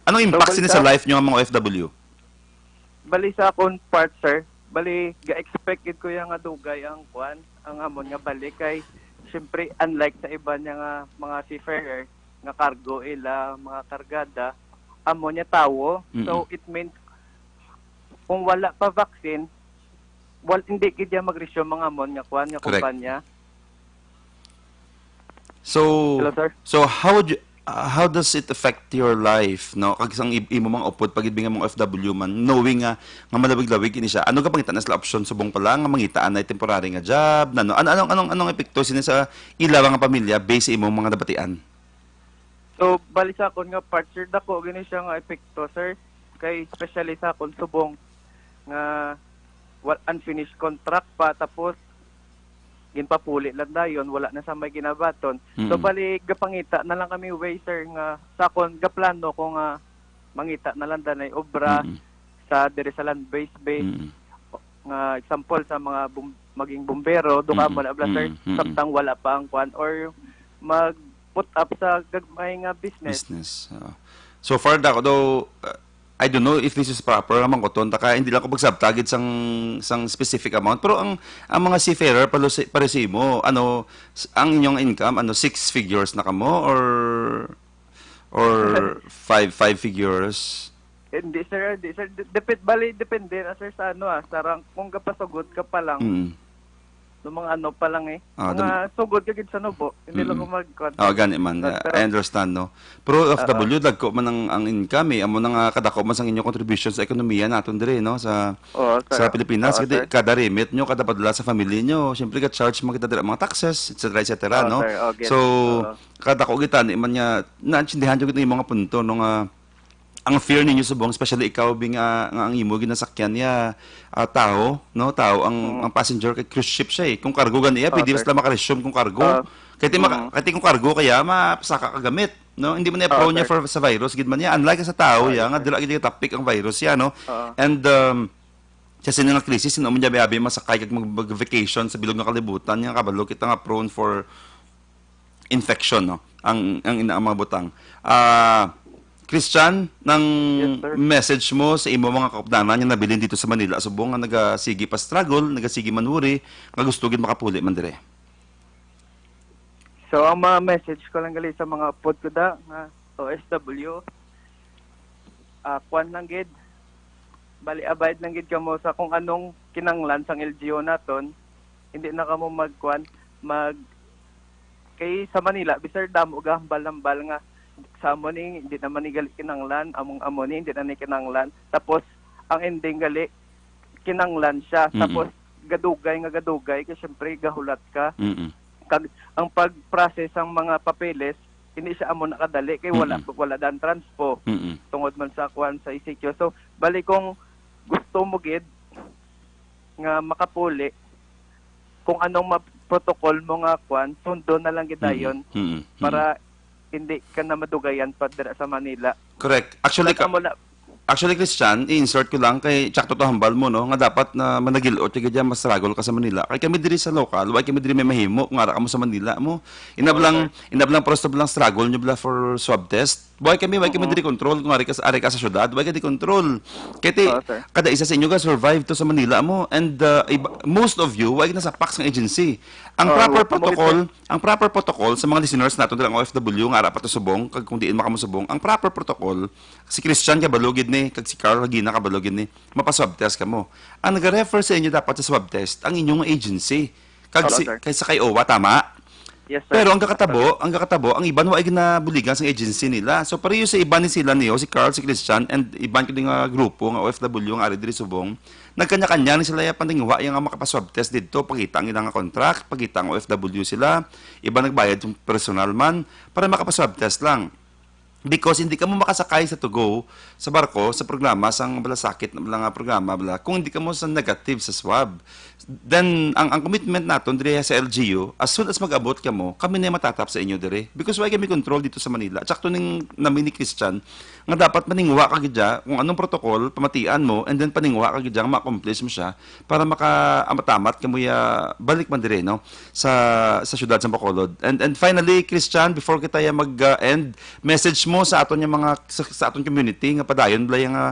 Anong impact sa life niyo ang mga OFW? Bali sa akong part sir, bali ga-expected ko yung nga dugay ang kuan ang amon nga balik kay syempre unlike sa iba niya nga mga seafarer nga cargo ila mga kargada amon niya tawo. So it means kung wala pa vaccine hindi kidya mag-resume mga amon nga kuan nga kumpanya. So hello, sir? So how does it affect your life, no? Kag sang imo mga upod pag ibinga mong FW man knowing nga malawig-lawig ini siya. Ano ka pangita na sila option subong pa lang nga mangitaan na temporary nga job, anong epekto sini sa ilaw nga pamilya based sa imong mga nabatian? So bali sa akon nga part sir dako gini siya nga epekto sir kay especially sa akon subong nga unfinished contract pa tapos ginpapuli lang dayon wala na sa may ginabaton. So bali gapangita na lang kami way sir nga sa kon gaplano ko nga mangita na lang danay obra sa dire sa land base nga example sa mga maging bumbero do ka mo na sir samtang wala pa ang kwan or mag put up sa gagmay nga business. So far daw I don't know if this is proper naman ko ton taka hindi lang ko pagsabtagid sang specific amount pero ang mga seafarer para sa imo ang inyong income 6 figures na kamo or 5 figures. Hindi sir depende na sir sa sarang kung kapasugod ka pa lang mga pa lang mga sugod ka gid sa nubo hindi lang ko mag-contact. Gani man I understand no. Pero FW dagko man ang income amo nga kadako man sang inyong contribution sa ekonomiya naton dire no sa Pilipinas kada remit nyo kada padula sa family nyo syempre ka charge mo kita dire mga taxes etc no. So kadako kita ni man nya naintindihan jud kita mga punto no nga ang fear ninyo subong especially ikaw nga ang imo ginasakyan niya tao ang passenger kay cruise ship siya kung cargo ganiya pwede basta maka-resume kung cargo kaya kung cargo kaya mapasaka ka gamit no, hindi man prone niya for sa virus gid man niya, unlike sa tao ya nga dira gid topic ang virus ya, no. And sa sinang krisis sino man niya biyabi masakay kag mag-vacation sa bilog nga kalibutan nga kabalo kita nga prone for infection, no, ang mga butang. Christian, nang message mo sa imo mga kaupdanan nga nabilin dito sa Manila subong nga nagasigi pa struggle, nagasigi manuri, nga gusto gid makapuli man dire. So, ang mga message ko lang gali sa mga pod ko da, nga OSW, kwan lang gid, bali abide lang gid kamo sa kung anong kinanglan sang LGU naton, hindi na kamo kay sa Manila, bisar damo ga hambal-hambal nga, sa amo ni, hindi naman ni gali kinanglan, among amo ni, hindi na ni kinanglan, tapos, ang ending gali, kinanglan siya, tapos, gadugay, kasi syempre, gahulat ka, ang pag-process ang mga papeles, hindi siya amo nakadali kay wala dan transpo tungod man sa kwan sa ECQ. So bali kung gusto mo gid nga makapuli kung anong protocol mo nga kwan, sundo na lang gid dayon para hindi ka na madugayan pa dira sa Manila. Correct. Actually, Christian, i-insert ko lang kay Chak to hambal mo, no, nga dapat na managilot kay gadya mas struggle ka sa Manila. Kay kami diri sa local, why kami diri may mahimo kung ara ka mo sa Manila mo. Inablang prosto blang struggle nyo bla for swab test. Why kami diri control kung ari ka sa syudad, why kadi control. Kaya kada isa sa inyo ga survive to sa Manila mo, and most of you why nasa PAX ng agency. Ang proper protocol sa mga listeners nato dilang OFW nga ara pa to subong kag kung diin makamusubong, ang proper protocol si Christian ka balugid ni kag si Carl Regina ka balugid ni mapa-swab test kamo. Ang nag-refer sa inyo dapat sa swab test ang inyong agency kag kaysa kay OWA, tama? Yes, sir. Pero ang kakatabo, ang iban wa ginabuligan sa agency nila. So pareho sa iban ni sila niyo, si Carl, si Christian, and iban ko nga grupo nga OFW nga ari diri subong. Nagkanya-kanya ni sila ya pandingwa yang makapaswab test didto, pakita ang ilang contract, pakita ang OFW sila, iba nagbayad yung personal man para makapaswab test lang. Because hindi ka mo makasakay sa to go sa barko sa programa sang balasakit na nga programa bala kung hindi ka mo sa negative sa swab. Then ang commitment naton dire sa LGU, as soon as mag-abot ka mo, kami na matatap sa inyo dire because why kami control dito sa Manila. Tsakto ning namin ni Christian nga dapat maningwa ka gidya kung anong protocol pamatian mo, and then paningwa ka gidya ma-accomplish mo siya para maka-amatamat kamo ya balik man dire, no, sa syudad sa Bacolod. And finally, Christian, before kita ya mag-end, message mo sa aton yung mga sa aton community nga padayon blay nga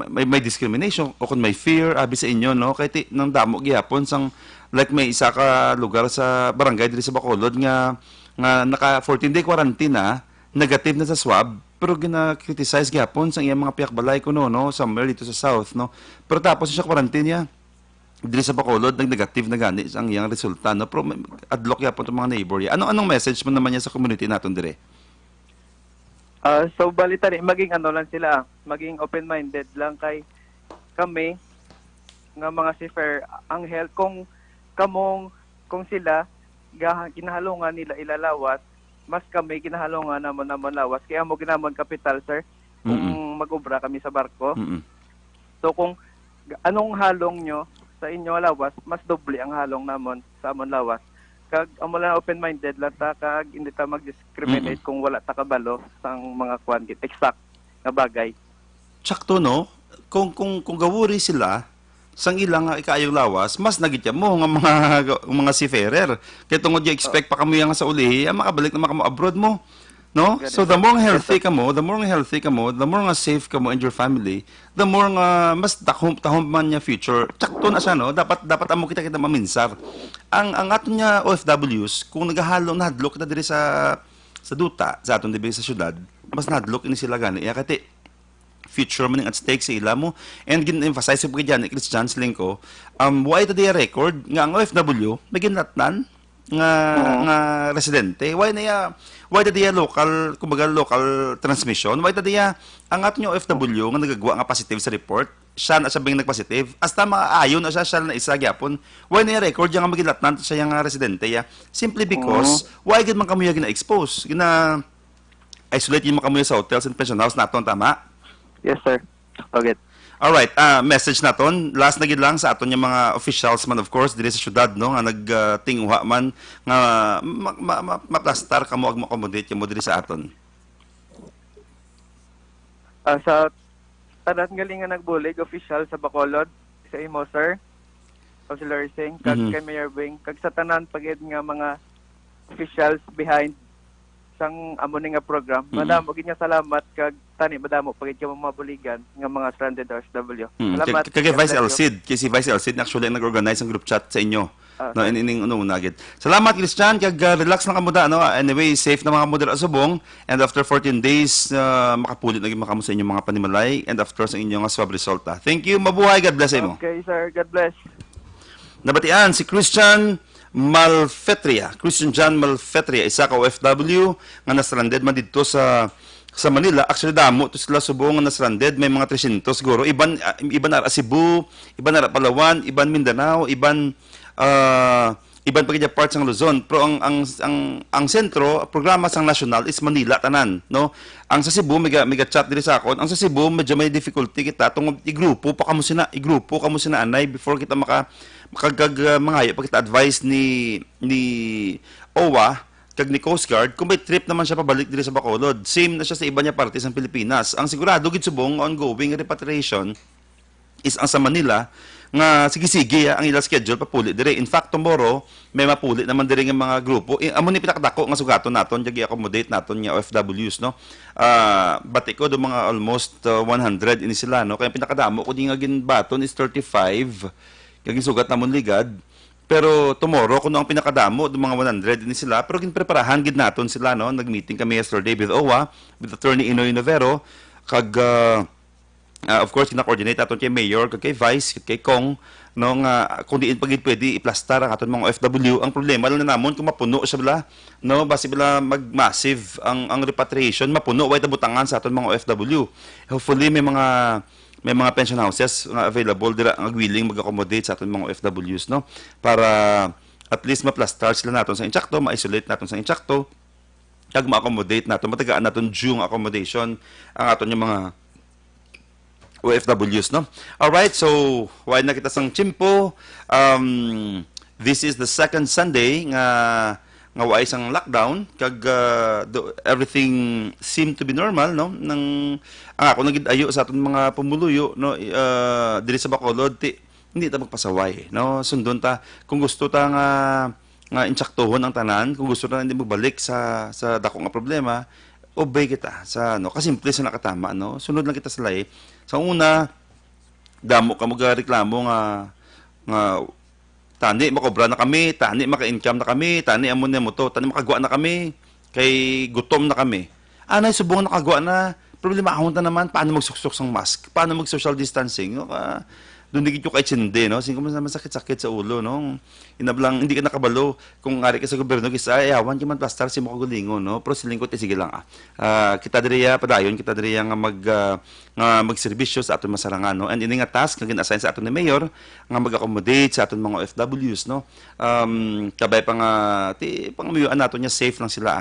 may discrimination o kung may fear abi sa inyo, no, kay nang damo gihapon sang like may isa ka lugar sa barangay diri sa Bacolod nga naka 14-day quarantine na, negative na sa swab, pero gina-criticize gihapon sang iyang mga piyakbalay kuno, no, somewhere dito sa south, no, pero tapos siya quarantine niya diri sa Bacolod nag-negative na gani ang iyang resulta, no, pero adlock gihapon tong mga neighbor ya. Anong message mo naman niya sa community naton dire? So balita rin, maging lang sila, maging open-minded lang kay kami nga mga seafarer, ang health kung sila ginahalungan nila ilalawas, mas kami ginahalungan naman lawas kaya mo ginamon kapital, sir, kung mag-ubra kami sa barko. So kung anong halong nyo sa inyo lawas, mas doble ang halong namon sa amon lawas. Kag amo lang open-minded lang ta, kag hindi ta mag-discriminate kung wala ta kabalo sang mga quantity exact nga bagay. Tsakto, no, kung gawuri sila sang ilang ikayong lawas, mas nagitya mo nga mga seafarer. Kaya tungod yung expect pa kamo yang sa ulihi, makabalik na makamo abroad mo. No? So the more healthy ka mo, the more nga safe ka mo and your family, the more nga mas tahom man niya future. Tsakto na siya, no? Dapat amo kita maminsar. Ang aton niya OFWs, kung nahadlok kita diri sa duta, sa aton diri sa syudad, mas nahadlok ini sila gani. Kati future man at stake sa ila mo. And gin-emphasize ko diyan ni Christian Slingko, why ito diya record nga ang OFW may ginatnan nga residente, why diya local, kumbaga local transmission, why diya ang ato niyo OFW nga nagagawa nga positive sa report, siya na sabing nagpositive, hasta maayon na siya na isa gyapon, why niya record yang magilatnan sa yang residente ya, simply because why gid man kamuya gina-expose, isolate yun man kamuya sa hotels and pension house naton, tama? Yes, sir. Okay. Alright, message naton. Last na gid lang sa aton yung mga officials man, of course, diri sa syudad, no, nga nagtinguha man nga maplastar kamo ag mo-accommodate mo diri sa aton. Sa tanan galing nga nagbulig official sa Bacolod sa imo sir, Councilor Singh, kag kay Mayor Bing, kag sa tanan pagid nga mga officials behind sang amo ni nga program. Madamo gid nga salamat kag tani madamo pagid ka mabuligan nga mga stranded OFW. Salamat. Kay Vice Elcid, si Vice Elcid actually nag-organize ng group chat sa inyo. No, ining una gid. Salamat Christian, kag relax lang kamo da, no. Anyway, safe na mga model Subong, and after 14 days makapulit na gid makamo sa inyong mga panimalay, and after sa inyong swab result. Thank you, mabuhay, God bless mo. Okay sir, God bless. Nabatian si Christian Malfetria. Christian John Malfetria, isa ka OFW nga na-stranded man dito sa Manila. Actually, damo to sila Subong nga na-stranded. May mga 300 siguro. Iban na Cebu, iban na Palawan, iban Mindanao, iban pagidya parts ng Luzon. Pero ang sentro, programa sang national is Manila tanan, no? Ang sa Cebu may chat diri sa akon. Ang sa Cebu medyo may difficulty kita tungod igrupo kamo sina anay before kita mangayo pa kita advice ni OWA kag ni Coast Guard kung may trip naman siya pabalik diri sa Bacolod. Same na siya sa iba niya parte sa Pilipinas. Ang sigurado gid Subong ongoing repatriation is ang sa Manila nga sige ang ila schedule papuli dire. In fact, tomorrow may mapuli naman dire nga mga grupo. Amo ni pinakadako nga sugaton naton jagi accommodate naton nga OFWs, no. Bati ko do mga almost 100 ini sila, no. Kaya pinakadamo ko di nga ginbaton is 35 kag sugat namon ligad. Pero tomorrow kuno ang pinakadamo do mga 100 ini sila, pero ginpreparahan gid naton sila, no. Nagmeeting kami yesterday with OWA, with Attorney Inoy Novero, kag of course kina-coordinate aton kay Mayor, kag kay Vice, kag kay Kong, no, nga kung diin pagid pwede iplastar ang aton mga OFW. Ang problema lang na namon kung mapuno siya bala, no, basi bala mag-massive ang repatriation, mapuno way tabutangan sa aton mga OFW. Hopefully may mga pension houses nga available dira nga willing mag-accommodate sa aton mga OFWs, no, para at least maplastar sila naton sa insakto, ma-isolate naton sa insakto, kag ma-accommodate naton, matagaan naton due accommodation ang aton yung mga OFWs, no. All right, so why na kita sang Chimpo. This is the second Sunday nga way sang lockdown, kag everything seemed to be normal, no. Ang ako nagid ayo sa aton mga pumuluyo, no, diri sa Bacolod, hindi ta magpasaway, no. Sundon ta kung gusto ta nga insaktohon ang tanan, kung gusto ta hindi magbalik sa dako nga problema, obey kita sa kasimple sa nakatama, no. Sunod lang kita sa lay. Sa una, damo ka magreklamo nga tani makobra na kami, tani maka-income na kami, tani amon na mo to, tani makagawa na kami, kay gutom na kami. Anay subong nakagawa na, problema ahon ta naman, paano magsuksok sang mask, paano mag-social distancing, no? Doon digit yung kaitsindi, no? Singko man masakit-sakit sa ulo, no? Inablang, hindi ka nakabalo. Kung ari ka sa gobyerno, kisa, ayawan ka man plastar si mo kagulingo, no? Pero silingkot, sige lang, kita diriya, padayon, kita diriya nga magservisyo sa aton masarangan, no? And ini nga task nga gina-assign sa aton ni Mayor, nga mag-accommodate sa aton mga OFWs, no? Kabay pa nga, pangamuyuan nato niya, safe lang sila,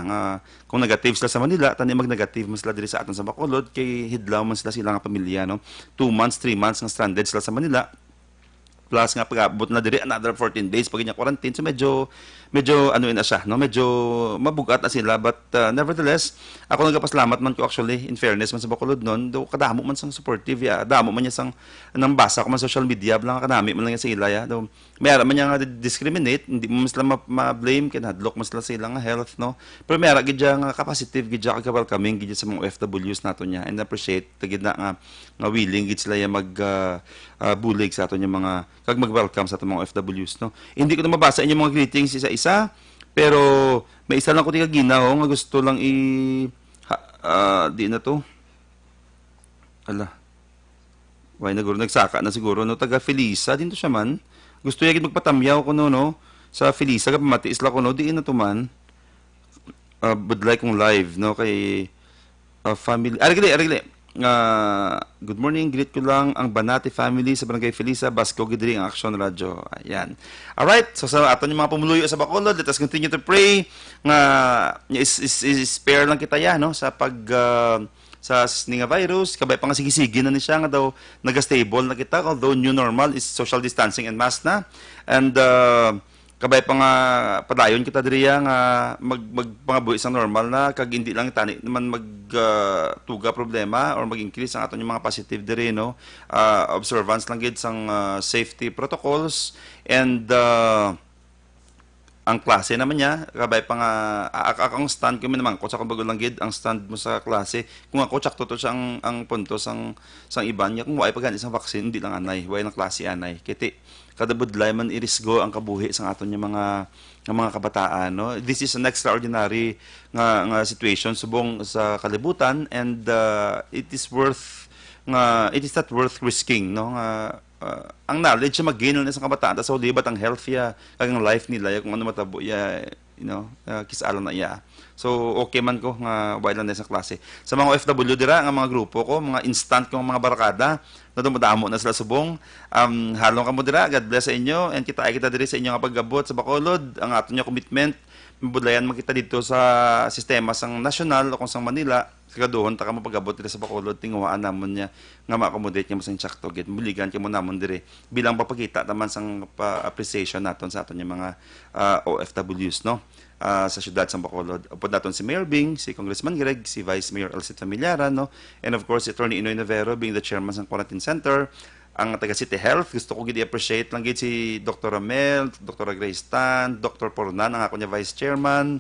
kung negative sila sa Manila, tani mag-negative man sila diri sa aton sa Bacolod, kay hidlaw man sila nga pamilya, no? 2 months, 3 months nga stranded sila sa Manila, plus nga pag-abot na diri another 14 days pag inya quarantine, so medyo ano na siya, no, medyo mabugat na sila, but nevertheless ako nagapasalamat man ko actually, in fairness man sa Bacolod noon, do kadamo man sang supportive ya, damo man niya sang nang basa ko man social media, blang kanami man lang sa ila ya, do mayara man niya nga discriminate, hindi mo sila ma-blame kin hadlok man sila sa ilang health, no, pero mayara gid nga capacitive gid ka welcoming gid sa mga OFWs nato niya, and appreciate gid na nga willing gid sila ya mag bulig sa aton yung mga kag mag-welcome sa aton mga OFWs, no. Hindi ko na mabasa inyong mga greetings isa-isa, pero may isa lang ko tiga ginaw nga gusto lang di na to. Ala. Why na guro nagsaka na siguro, no, taga Felisa din to siya man. Gusto yagid magpatamyaw ko, no, sa Felisa ka pamatiis la ko, no, di na to man. Would like kong live, no, kay family. Arigli. Good morning, greet ko lang ang Banati family sa Barangay Felisa, Basco Gidri, ang Action Radio. Ayan. Alright, so sa aton yung mga pumuluyo sa Bacolod, let us continue to pray nga is spare lang kita yan, no, sa sa nga virus, kabay pa nga sige-sige na ni siya nga daw naga-stable na kita, although new normal is social distancing and mask na. And kabay pa nga padayon kita diriya nga magpangabuhi sa normal na kag hindi lang tani naman tuga problema or mag-increase ang aton yung mga positive diri, no. Observance lang gid sang safety protocols and ang klase naman niya, kabay pa nga, akong stand ko naman, kung sa kumbago lang gid, ang stand mo sa klase, kung ako tsakto to siya ang punto sang iban niya, kung wala pa ganit isang vaccine, hindi lang anay, wala ng klase anay. Kiti, kada budlay man irisgo ang kabuhi sa aton yung mga kabataan, no. This is an extraordinary nga situation subong sa kalibutan, and it is not worth risking, no. Ang knowledge na mag-gain na sa kabataan, sa libat ang health ya, ang life nila, kung ano matabo ya, kisalan na ya. So, okay man ko nga wala na sa klase. Sa mga OFW dira, ang mga grupo ko, mga instant kong mga barakada, na dumadamo na sila subong. Halong ka mo dira, God bless sa inyo, and kita diri sa inyo nga paggabot sa Bacolod, ang aton niya commitment, mabudlayan makita dito sa sistema sang nasyonal o kung sang Manila, kagaduhon ta ka mapagabot dito sa Bacolod, tinguhaan namon niya nga ma-accommodate niya mo sa insakto git muligan kimo namon dire bilang papakita taman sang appreciation naton sa aton yung mga OFWs, no, sa syudad sa Bacolod. Upod naton si Mayor Bing, si Congressman Greg, si Vice Mayor Elsit Familiaran, no, and of course si Attorney Inoy Navero being the chairman ng Quarantine Center. Ang taga City Health, gusto ko gid i-appreciate lang gid si Dr. Ramel, Dr. Grace Tan, Dr. Pornan, ang ako niya Vice Chairman,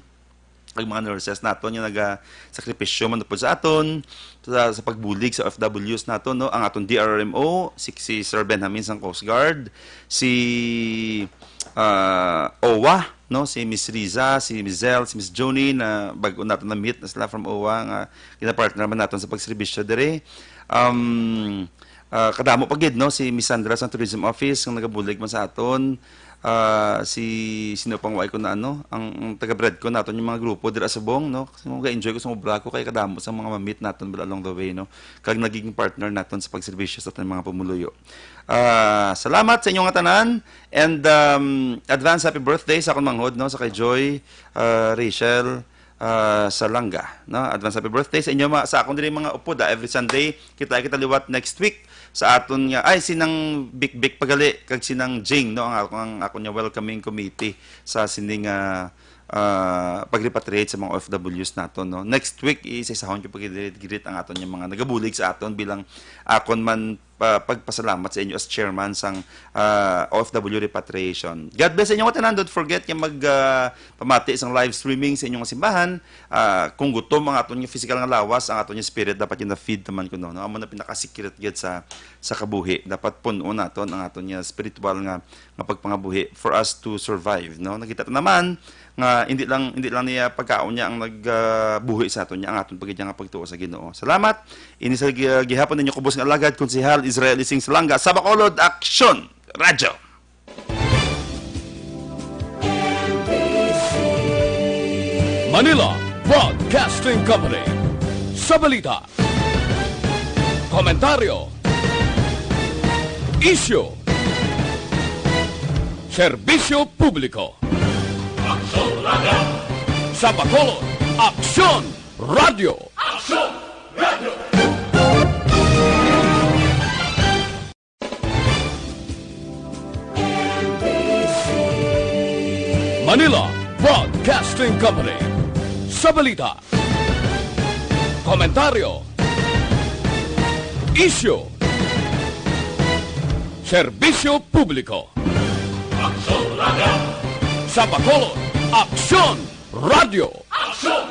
ang mga nurses naton yung naga-sakripisyo man po sa aton sa pagbulig sa OFWs naton, no, ang aton DRMO, si Sir Benjamin sang Coast Guard, si OWA, no, si Miss Riza, si Miss Zel, si Miss Joni na bago naton na meet na sila from OWA nga kina-partner man naton sa pagserbisyo dire. Kadamo pagid, no, si Miss Sandra sa Tourism Office ang nagabulig man sa aton. Si sino pang way ko na ang taga-bread ko naton yung mga grupo dira sa Bong, no, kasi mo ga-enjoy ko sa mga ko kay kadamo sa mga ma-meet naton along the way, no, kag naging partner naton sa pagserbisyo sa aton mga pumuluyo. Salamat sa inyong tanan, and advance happy birthday sa akong manghod, no, sa kay Joy Rachel Salanga, no, advance happy birthday sa inyo sa akong diri mga upod. Every Sunday kita liwat next week sa aton nga sinang big pagali kag sinang Jing, no, ang ako niya welcoming committee sa sining pag-repatriate sa mga OFWs naton, no. Next week isa-sahon ko pag-greet ang aton yung mga nagabulig sa aton bilang akon man pagpasalamat sa inyo as chairman sang OFW repatriation. God bless sa inyo tanan. Don't forget yung pamati isang live streaming sa inyong simbahan. Kung gutom ang aton yung physical nga lawas, ang aton yung spirit dapat yung na-feed naman ko, no. Amo na pinaka-secret gid sa kabuhi. Dapat puno naton ang aton yung spiritual nga pagpangabuhi for us to survive, no. Nakita ta naman nga hindi lang niya pagkaon niya ang nagbuhi sa aton niya, ang aton pagid nga pagtuo sa Ginoo. Salamat. Ini sa gihapon ninyo kubos nga alagad Konsehal Israel Ising Salanga sa Bacolod Action Radio. Manila Broadcasting Company. Sa balita, komentaryo, isyu, serbisyo publiko. Aksyon Radio! Sa Bacolod, Aksyon Radio! Aksyon Radio! Manila Broadcasting Company. Sa balita, komentaryo, isyu, serbisyo publiko. Aksyon Radio! Sa Bacolod, Aksyon Radio! Aksyon